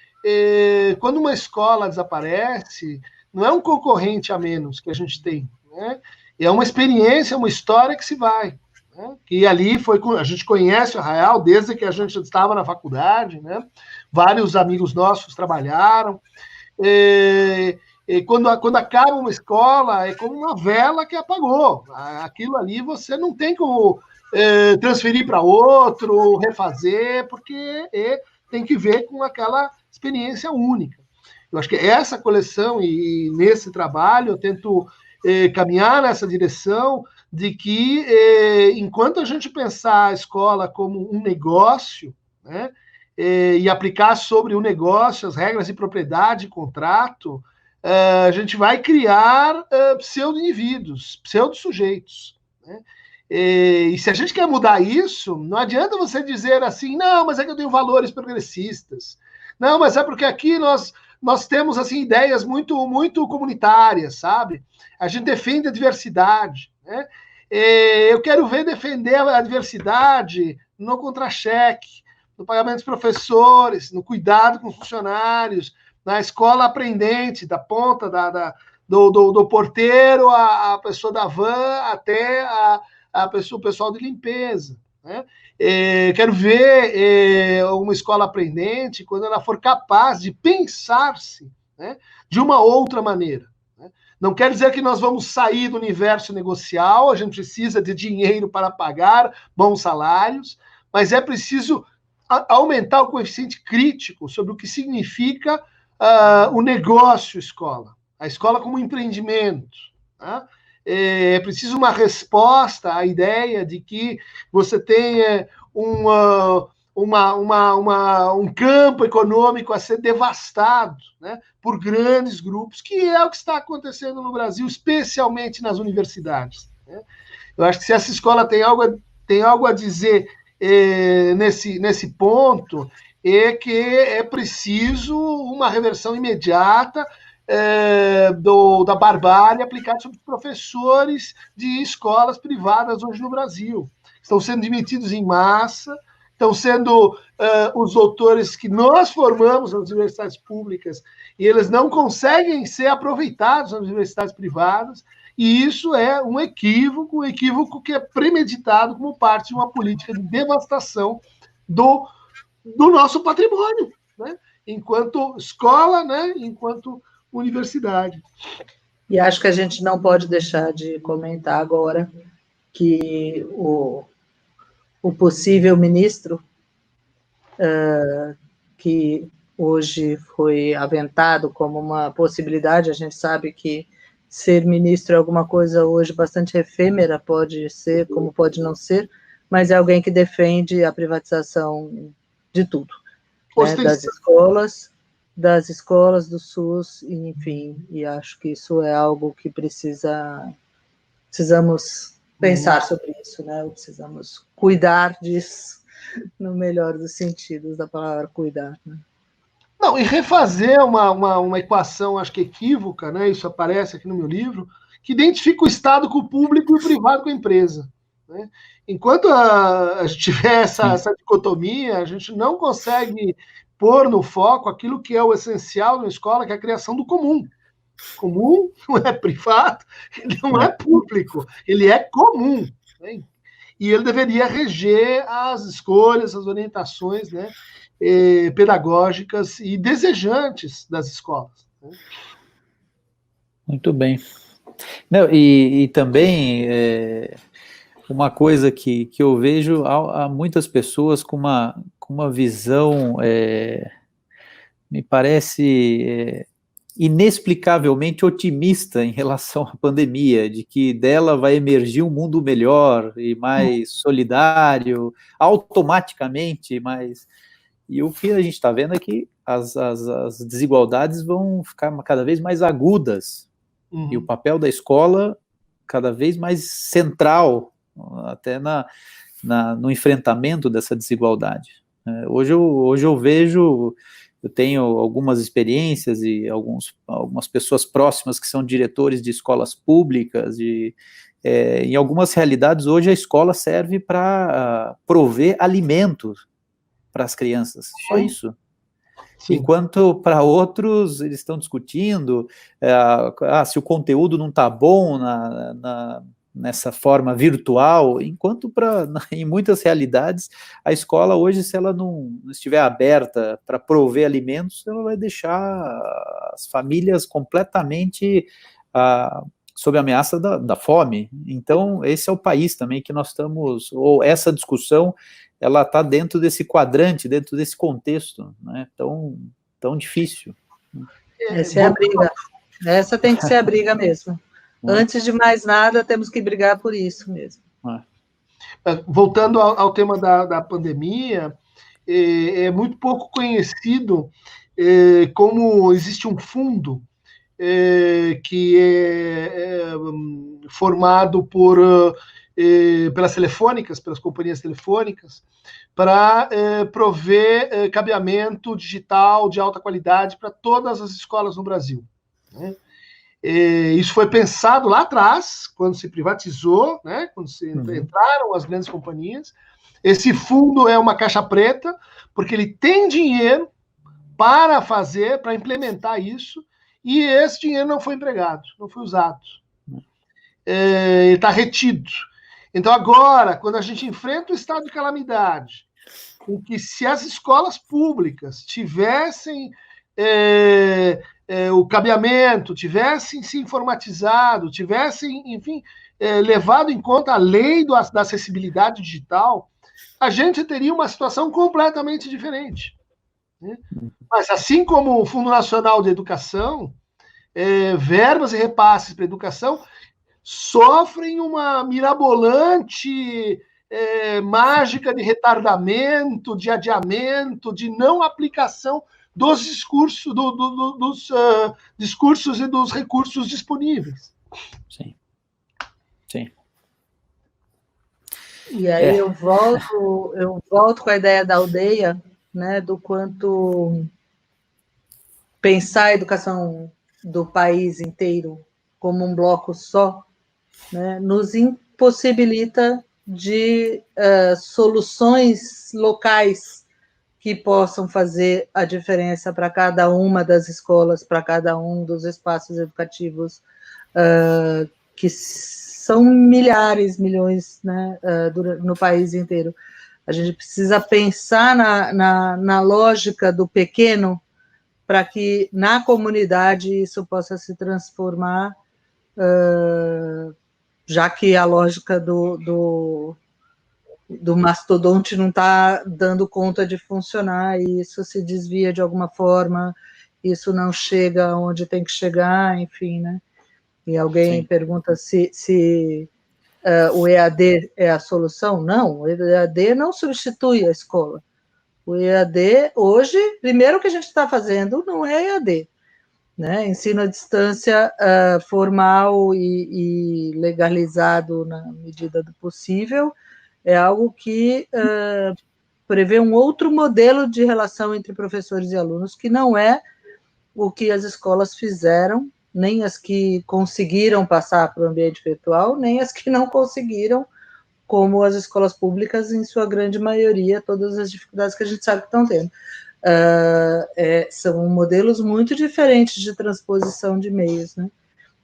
Speaker 2: quando uma escola desaparece, não é um concorrente a menos que a gente tem, né? É uma experiência, uma história que se vai. Né? E ali a gente conhece o Arraial desde que a gente estava na faculdade, né? Vários amigos nossos trabalharam. Quando acaba uma escola, é como uma vela que apagou. Aquilo ali você não tem como transferir para outro, refazer, porque tem que ver com aquela experiência única. Eu acho que essa coleção e nesse trabalho eu tento caminhar nessa direção de que, enquanto a gente pensar a escola como um negócio, né, e aplicar sobre o negócio as regras de propriedade e contrato, a gente vai criar pseudo-indivíduos, pseudo-sujeitos. Né? E se a gente quer mudar isso, não adianta você dizer assim, não, mas é que eu tenho valores progressistas. Não, mas é porque aqui nós temos assim ideias muito comunitárias, sabe? A gente defende a diversidade, né? Eu quero ver defender a diversidade no contra-cheque, no pagamento dos professores, no cuidado com os funcionários, na escola aprendente, da ponta do porteiro, a pessoa da van, até o pessoal de limpeza, né? Quero ver uma escola aprendente quando ela for capaz de pensar-se, né, de uma outra maneira. Né? Não quer dizer que nós vamos sair do universo negocial, a gente precisa de dinheiro para pagar bons salários, mas é preciso aumentar o coeficiente crítico sobre o que significa o negócio escola, a escola como empreendimento. Tá? É preciso uma resposta à ideia de que você tenha um campo econômico a ser devastado, né, por grandes grupos, que é o que está acontecendo no Brasil, especialmente nas universidades. Né? Eu acho que se essa escola tem algo a dizer nesse ponto, é que é preciso uma reversão imediata da barbárie aplicada sobre os professores de escolas privadas hoje no Brasil. Estão sendo demitidos em massa, estão sendo os doutores que nós formamos nas universidades públicas e eles não conseguem ser aproveitados nas universidades privadas, e isso é um equívoco que é premeditado como parte de uma política de devastação do nosso patrimônio, né? Enquanto escola, né? Enquanto universidade.
Speaker 3: E acho que a gente não pode deixar de comentar agora que o possível ministro, que hoje foi aventado como uma possibilidade, a gente sabe que ser ministro é alguma coisa hoje bastante efêmera, pode ser, como pode não ser, mas é alguém que defende a privatização de tudo, né, das escolas, do SUS, enfim, e acho que isso é algo que precisamos pensar sobre isso, né? Precisamos cuidar disso, no melhor dos sentidos da palavra cuidar, né?
Speaker 2: Não, e refazer uma equação, acho que equívoca, né? Isso aparece aqui no meu livro, que identifica o Estado com o público e o privado com a empresa. Né? Enquanto a gente tiver essa dicotomia, a gente não consegue pôr no foco aquilo que é o essencial na escola, que é a criação do comum. Comum não é privado, ele não é público, ele é comum. Né? E ele deveria reger as escolhas, as orientações, né, pedagógicas e desejantes das escolas. Né?
Speaker 1: Muito bem. Não, e também uma coisa que eu vejo, há muitas pessoas com uma visão, me parece, inexplicavelmente otimista em relação à pandemia, de que dela vai emergir um mundo melhor e mais solidário, automaticamente, e o que a gente está vendo é que as desigualdades vão ficar cada vez mais agudas, e o papel da escola cada vez mais central, até no enfrentamento dessa desigualdade. Hoje eu vejo, eu tenho algumas experiências e algumas pessoas próximas que são diretores de escolas públicas, em algumas realidades hoje a escola serve para prover alimentos para as crianças, só isso. Sim. Enquanto para outros eles estão discutindo se o conteúdo não está bom nessa forma virtual, enquanto em muitas realidades a escola hoje, se ela não estiver aberta para prover alimentos, ela vai deixar as famílias completamente sob a ameaça da fome. Então esse é o país também que nós estamos, ou essa discussão, ela está dentro desse quadrante, dentro desse contexto, né, tão difícil.
Speaker 3: Essa é a briga. Essa tem que ser a briga mesmo. Antes de mais nada, temos que brigar por isso mesmo.
Speaker 2: Voltando ao tema da pandemia, é muito pouco conhecido como existe um fundo que é formado pelas telefônicas, pelas companhias telefônicas, para prover cabeamento digital de alta qualidade para todas as escolas no Brasil, né? Isso foi pensado lá atrás, quando se privatizou, né, quando entraram as grandes companhias. Esse fundo é uma caixa preta, porque ele tem dinheiro para implementar isso, e esse dinheiro não foi empregado, não foi usado. Ele está retido. Então, agora, quando a gente enfrenta o estado de calamidade, em que se as escolas públicas tivessem o cabeamento, tivessem se informatizado, tivessem, enfim, levado em conta a lei da acessibilidade digital, a gente teria uma situação completamente diferente, né? Mas, assim como o Fundo Nacional de Educação, verbas e repasses para a educação sofrem uma mirabolante mágica de retardamento, de adiamento, de não aplicação dos discursos, dos discursos e dos recursos disponíveis.
Speaker 1: Sim. Sim.
Speaker 3: E aí eu volto com a ideia da aldeia, né, do quanto pensar a educação do país inteiro como um bloco só, né, nos impossibilita de soluções locais que possam fazer a diferença para cada uma das escolas, para cada um dos espaços educativos, que são milhares, milhões, né, no país inteiro. A gente precisa pensar na lógica do pequeno para que na comunidade isso possa se transformar, já que a lógica do mastodonte não está dando conta de funcionar, e isso se desvia de alguma forma, isso não chega onde tem que chegar, enfim, né? E alguém pergunta se o EAD é a solução. Não, o EAD não substitui a escola. O EAD, hoje, primeiro que a gente está fazendo não é EAD, né? Ensino à distância formal e legalizado na medida do possível, é algo que prevê um outro modelo de relação entre professores e alunos, que não é o que as escolas fizeram, nem as que conseguiram passar para o ambiente virtual, nem as que não conseguiram, como as escolas públicas, em sua grande maioria, todas as dificuldades que a gente sabe que estão tendo. São modelos muito diferentes de transposição de meios, né?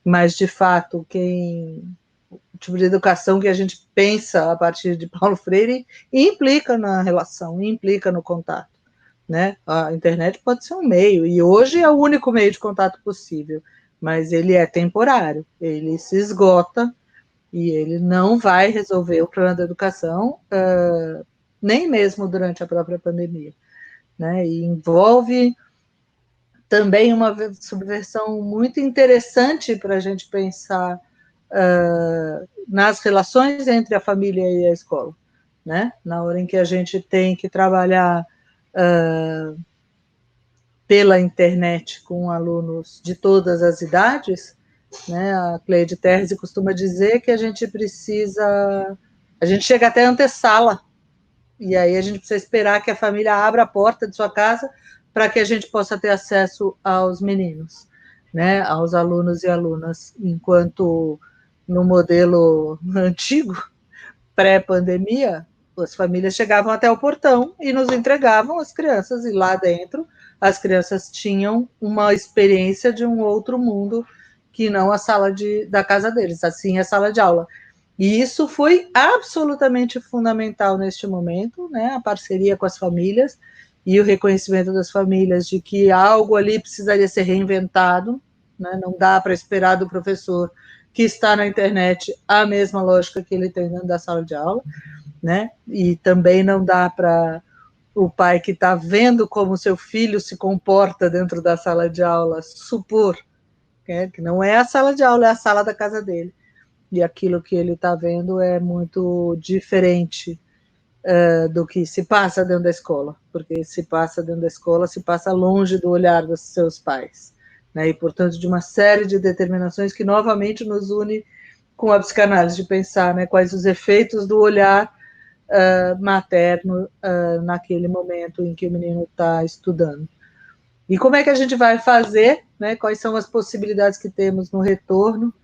Speaker 3: Mas, de fato, o tipo de educação que a gente pensa a partir de Paulo Freire implica na relação, implica no contato, né? A internet pode ser um meio, e hoje é o único meio de contato possível, mas ele é temporário, ele se esgota, e ele não vai resolver o problema da educação, nem mesmo durante a própria pandemia, né? E envolve também uma subversão muito interessante para a gente pensar nas relações entre a família e a escola, né? Na hora em que a gente tem que trabalhar pela internet com alunos de todas as idades, né? A Cleide Terzi costuma dizer que a gente chega até a antessala, e aí a gente precisa esperar que a família abra a porta de sua casa para que a gente possa ter acesso aos meninos, né? Aos alunos e alunas, enquanto no modelo antigo, pré-pandemia, as famílias chegavam até o portão e nos entregavam as crianças, e lá dentro as crianças tinham uma experiência de um outro mundo que não a sala da casa deles, assim a sala de aula. E isso foi absolutamente fundamental neste momento, né? A parceria com as famílias e o reconhecimento das famílias de que algo ali precisaria ser reinventado, né? Não dá para esperar do professor que está na internet a mesma lógica que ele tem dentro da sala de aula, né? E também não dá para o pai que está vendo como seu filho se comporta dentro da sala de aula supor, né, que não é a sala de aula, é a sala da casa dele. E aquilo que ele está vendo é muito diferente do que se passa dentro da escola, porque se passa dentro da escola, se passa longe do olhar dos seus pais, né? E, portanto, de uma série de determinações que novamente nos une com a psicanálise, de pensar, né, quais os efeitos do olhar materno naquele momento em que o menino está estudando. E como é que a gente vai fazer, né? Quais são as possibilidades que temos no retorno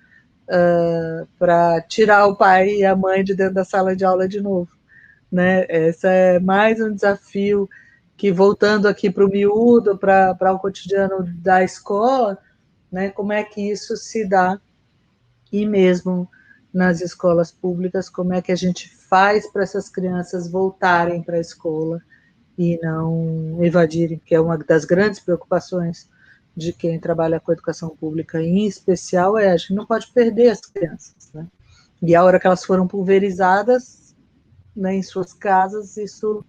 Speaker 3: para tirar o pai e a mãe de dentro da sala de aula de novo, né? Esse é mais um desafio que, voltando aqui para o miúdo, para o cotidiano da escola, né? Como é que isso se dá, e mesmo nas escolas públicas, como é que a gente faz para essas crianças voltarem para a escola e não evadirem, que é uma das grandes preocupações de quem trabalha com educação pública, em especial, a gente não pode perder as crianças, né? E a hora que elas foram pulverizadas, né, em suas casas, isso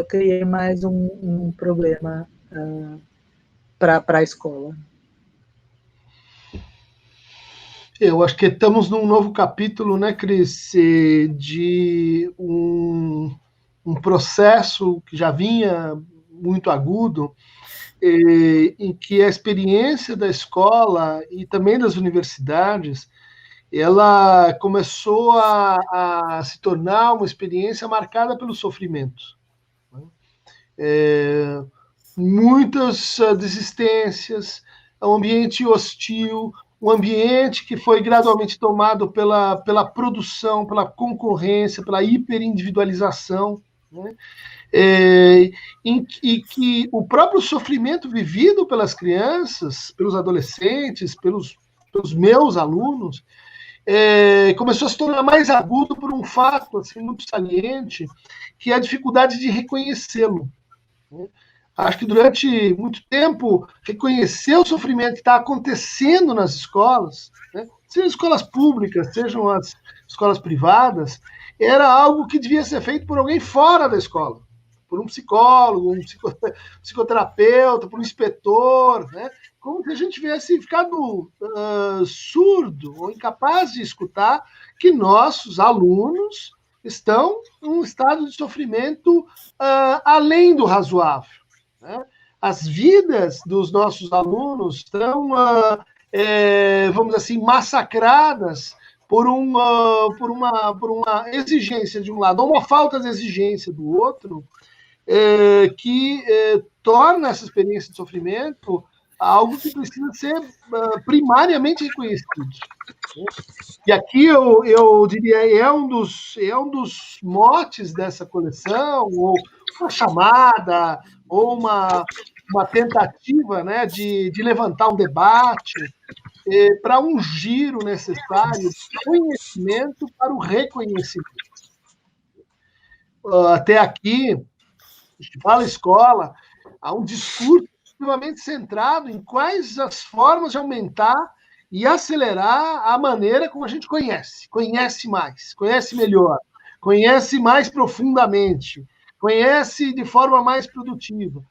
Speaker 3: cria mais um problema para a escola.
Speaker 2: Eu acho que estamos num novo capítulo, né, Cris, de um processo que já vinha muito agudo, em que a experiência da escola e também das universidades, ela começou a se tornar uma experiência marcada pelo sofrimento, né? Muitas desistências, um ambiente hostil, um ambiente que foi gradualmente tomado pela produção, pela concorrência, pela hiperindividualização, né? Em que o próprio sofrimento vivido pelas crianças, pelos adolescentes, pelos meus alunos, começou a se tornar mais agudo por um fato assim, muito saliente, que é a dificuldade de reconhecê-lo, né? Acho que durante muito tempo, reconhecer o sofrimento que está acontecendo nas escolas, né, sejam escolas públicas, sejam as escolas privadas, era algo que devia ser feito por alguém fora da escola, por um psicólogo, um psicoterapeuta, por um inspetor, né, como se a gente tivesse ficado surdo ou incapaz de escutar que nossos alunos estão em um estado de sofrimento além do razoável, né? As vidas dos nossos alunos estão, vamos dizer assim, massacradas por uma exigência de um lado, ou uma falta de exigência do outro, que torna essa experiência de sofrimento algo que precisa ser primariamente reconhecido. E aqui eu diria, é um dos motes dessa coleção, ou uma chamada, ou uma tentativa, né, de levantar um debate para um giro necessário de conhecimento para o reconhecimento. Até aqui, a gente fala escola, há um discurso extremamente centrado em quais as formas de aumentar e acelerar a maneira como a gente conhece mais, conhece melhor, conhece mais profundamente, conhece de forma mais produtiva.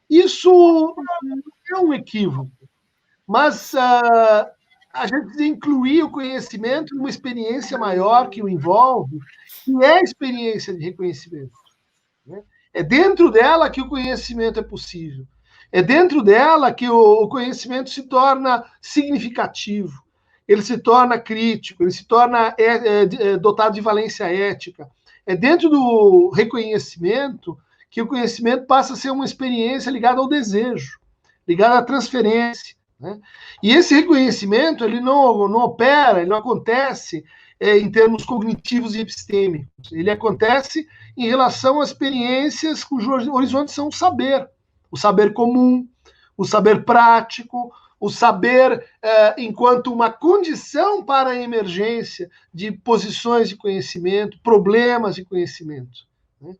Speaker 2: Isso não é um equívoco, mas a gente precisa incluir o conhecimento numa experiência maior que o envolve, que é a experiência de reconhecimento. Né? É dentro dela que o conhecimento é possível. É dentro dela que o conhecimento se torna significativo, ele se torna crítico, ele se torna dotado de valência ética. É dentro do reconhecimento que o conhecimento passa a ser uma experiência ligada ao desejo, ligada à transferência. Né? E esse reconhecimento ele não opera, ele não acontece em termos cognitivos e epistêmicos. Ele acontece em relação a experiências cujos horizontes são o saber comum, o saber prático, o saber enquanto uma condição para a emergência de posições de conhecimento, problemas de conhecimento. Né?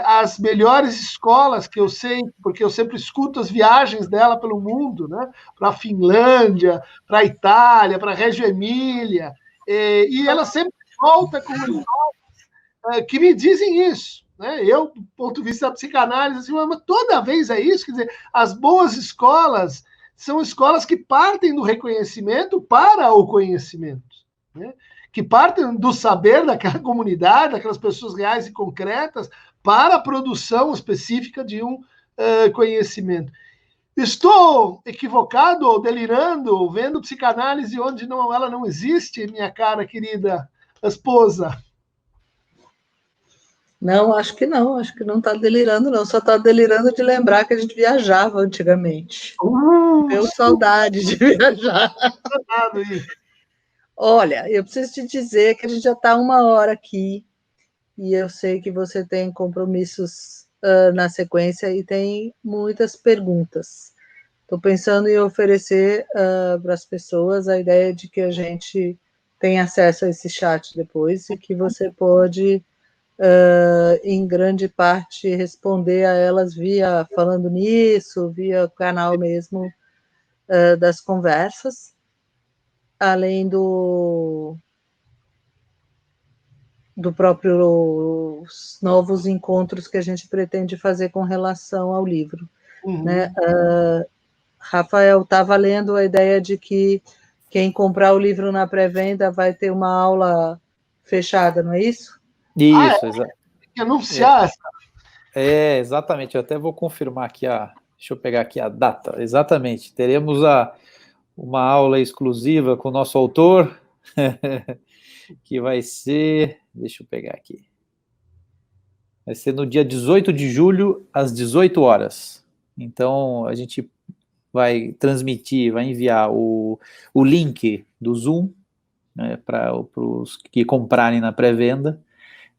Speaker 2: As melhores escolas que eu sei, porque eu sempre escuto as viagens dela pelo mundo, né? Para a Finlândia, para a Itália, para a Reggio Emília, e ela sempre volta com que me dizem isso. Né? Eu, do ponto de vista da psicanálise, assim, mas toda vez é isso. Quer dizer, as boas escolas são escolas que partem do reconhecimento para o conhecimento. Né? Que partem do saber daquela comunidade, daquelas pessoas reais e concretas, para a produção específica de um conhecimento. Estou equivocado ou delirando, vendo psicanálise onde ela não existe, minha cara querida esposa?
Speaker 3: Não, acho que não está delirando, não. Só está delirando de lembrar que a gente viajava antigamente. Deu saudade de viajar. Olha, eu preciso te dizer que a gente já está 1 hora aqui e eu sei que você tem compromissos na sequência e tem muitas perguntas. Estou pensando em oferecer para as pessoas a ideia de que a gente tem acesso a esse chat depois e que você pode, em grande parte, responder a elas via Falando Nisso, via o canal mesmo das conversas, além dos próprios novos encontros que a gente pretende fazer com relação ao livro. Uhum. Né? Rafael estava lendo a ideia de que quem comprar o livro na pré-venda vai ter uma aula fechada, não é isso?
Speaker 1: Isso, exato.
Speaker 2: Tem que anunciar.
Speaker 1: Exatamente. Eu até vou confirmar aqui deixa eu pegar aqui a data. Exatamente. Teremos uma aula exclusiva com o nosso autor, que vai ser... Deixa eu pegar aqui. Vai ser no dia 18 de julho, às 18 horas. Então, a gente vai transmitir, vai enviar o link do Zoom, né, para os que comprarem na pré-venda,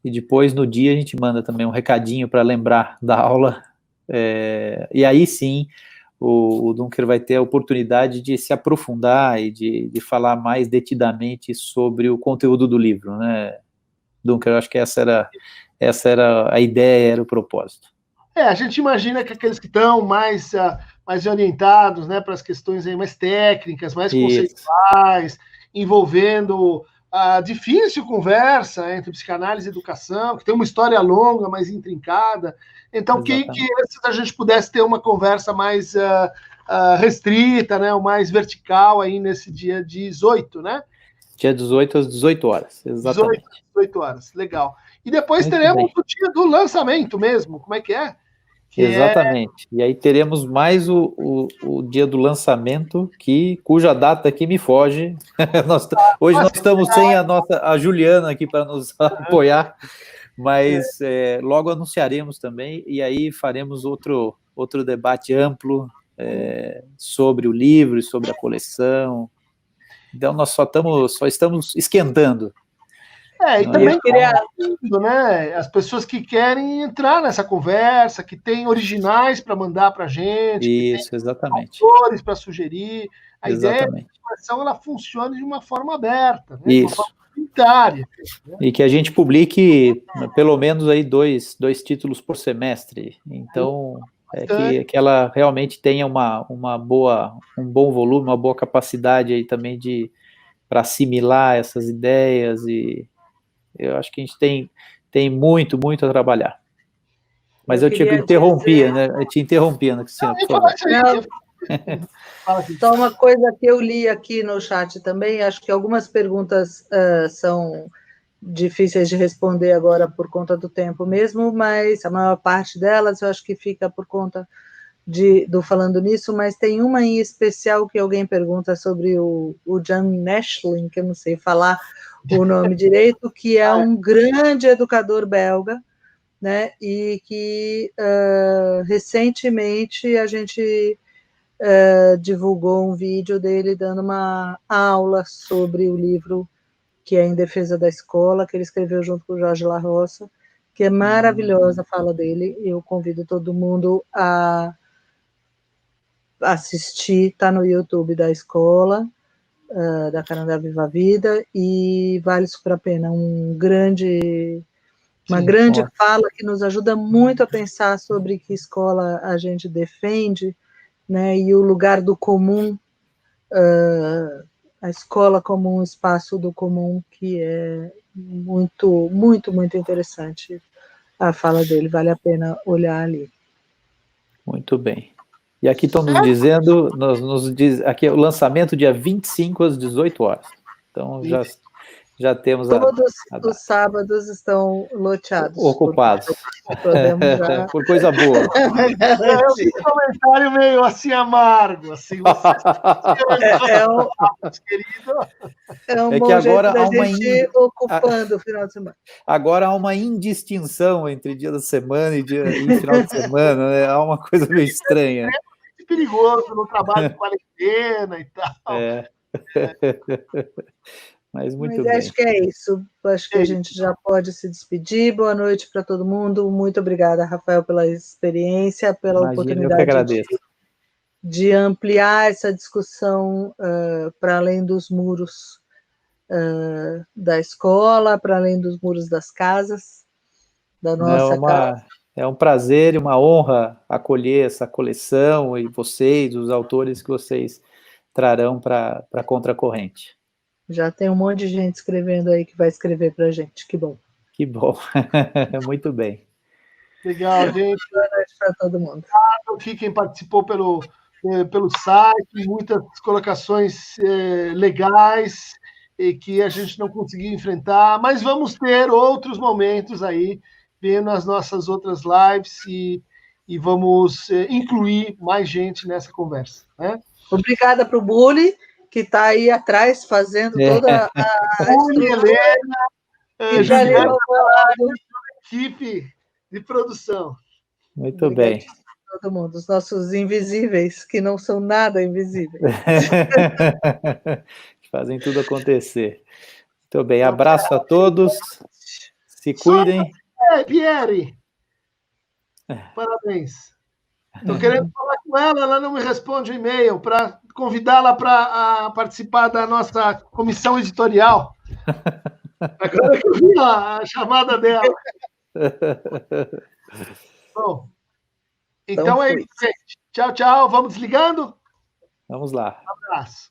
Speaker 1: e depois, no dia, a gente manda também um recadinho para lembrar da aula, e aí sim, o Dunker vai ter a oportunidade de se aprofundar e de falar mais detidamente sobre o conteúdo do livro, né, Dunker? Eu acho que essa era a ideia, era o propósito.
Speaker 2: A gente imagina que aqueles que estão mais orientados, né, para as questões aí mais técnicas, mais conceituais, envolvendo a difícil conversa entre psicanálise e educação, que tem uma história longa, mais intrincada. Então, que a gente pudesse ter uma conversa mais restrita, né, ou mais vertical aí nesse dia 18, né?
Speaker 1: Dia 18 às 18 horas, exatamente.
Speaker 2: 18 horas, legal. E depois teremos o dia do lançamento mesmo, como é que é?
Speaker 1: Exatamente. E aí teremos mais o dia do lançamento, cuja data aqui me foge. Hoje nós estamos sem a Juliana aqui para nos apoiar, mas logo anunciaremos também, e aí faremos outro debate amplo sobre o livro e sobre a coleção. Então nós só estamos esquentando.
Speaker 2: E também né, as pessoas que querem entrar nessa conversa, que têm originais para mandar para a gente,
Speaker 1: isso, exatamente,
Speaker 2: autores para sugerir. A ideia é que a coleção ela funcione de uma forma aberta, né, de uma forma comunitária. Né?
Speaker 1: E que a gente publique pelo menos aí dois títulos por semestre. Então, que ela realmente tenha um bom volume, uma boa capacidade aí também para assimilar essas ideias, e eu acho que a gente tem muito, muito a trabalhar. Mas eu te interrompia, né? Eu te interrompia, Cristina, por favor.
Speaker 3: Só uma coisa que eu li aqui no chat também, acho que algumas perguntas são difíceis de responder agora por conta do tempo mesmo, mas a maior parte delas eu acho que fica por conta do Falando Nisso, mas tem uma em especial que alguém pergunta sobre o Jan Neschling, que eu não sei falar o nome direito, que é um grande educador belga, né, e que recentemente a gente divulgou um vídeo dele dando uma aula sobre o livro que é Em Defesa da Escola, que ele escreveu junto com o Jorge La Roça, que é maravilhosa a fala dele. Eu convido todo mundo a assistir, está no YouTube da escola, da Canadá Viva a Vida, e vale super a pena. Uma grande fala que nos ajuda muito a pensar sobre que escola a gente defende, né, e o lugar do comum, a escola como um espaço do comum, que é muito, muito, muito interessante a fala dele, vale a pena olhar ali.
Speaker 1: Muito bem. E aqui estão nos dizendo, aqui é o lançamento dia 25 às 18 horas. Então já temos
Speaker 3: todos os sábados estão loteados.
Speaker 1: Ocupados.
Speaker 3: Podemos já...
Speaker 1: Por coisa boa.
Speaker 2: Eu vi um comentário meio assim amargo, assim.
Speaker 3: É um bom jeito da gente ocupando o final de semana.
Speaker 1: Agora há uma indistinção entre dia da semana e final de semana, né? Há uma coisa meio estranha.
Speaker 2: É perigoso no trabalho de quarentena e tal.
Speaker 1: Mas muito bem.
Speaker 3: Acho que é isso. Acho que a gente já pode se despedir. Boa noite para todo mundo. Muito obrigada, Rafael, pela experiência, pela oportunidade de ampliar essa discussão para além dos muros da escola, para além dos muros das casas, da nossa casa.
Speaker 1: É um prazer e uma honra acolher essa coleção e vocês, os autores que vocês trarão para a Contracorrente.
Speaker 3: Já tem um monte de gente escrevendo aí que vai escrever para a gente. Que bom.
Speaker 1: Que bom. Muito bem.
Speaker 2: Legal, gente.
Speaker 3: Boa noite para todo mundo.
Speaker 2: Aqui quem participou pelo site, muitas colocações legais que a gente não conseguiu enfrentar, mas vamos ter outros momentos aí, vendo as nossas outras lives e vamos incluir mais gente nessa conversa. Né?
Speaker 3: Obrigada para o Bully, que está aí atrás fazendo toda a
Speaker 2: Helena, Juliana, equipe de produção.
Speaker 1: Muito bem.
Speaker 3: Todo mundo, os nossos invisíveis, que não são nada invisíveis.
Speaker 1: Fazem tudo acontecer. Muito bem, abraço a todos. Se cuidem.
Speaker 2: Pierre, parabéns. Estou querendo falar com ela não me responde o e-mail para convidá-la para participar da nossa comissão editorial. Agora que eu vi a chamada dela. Bom, então é isso, gente. Tchau, tchau. Vamos desligando?
Speaker 1: Vamos lá.
Speaker 2: Um abraço.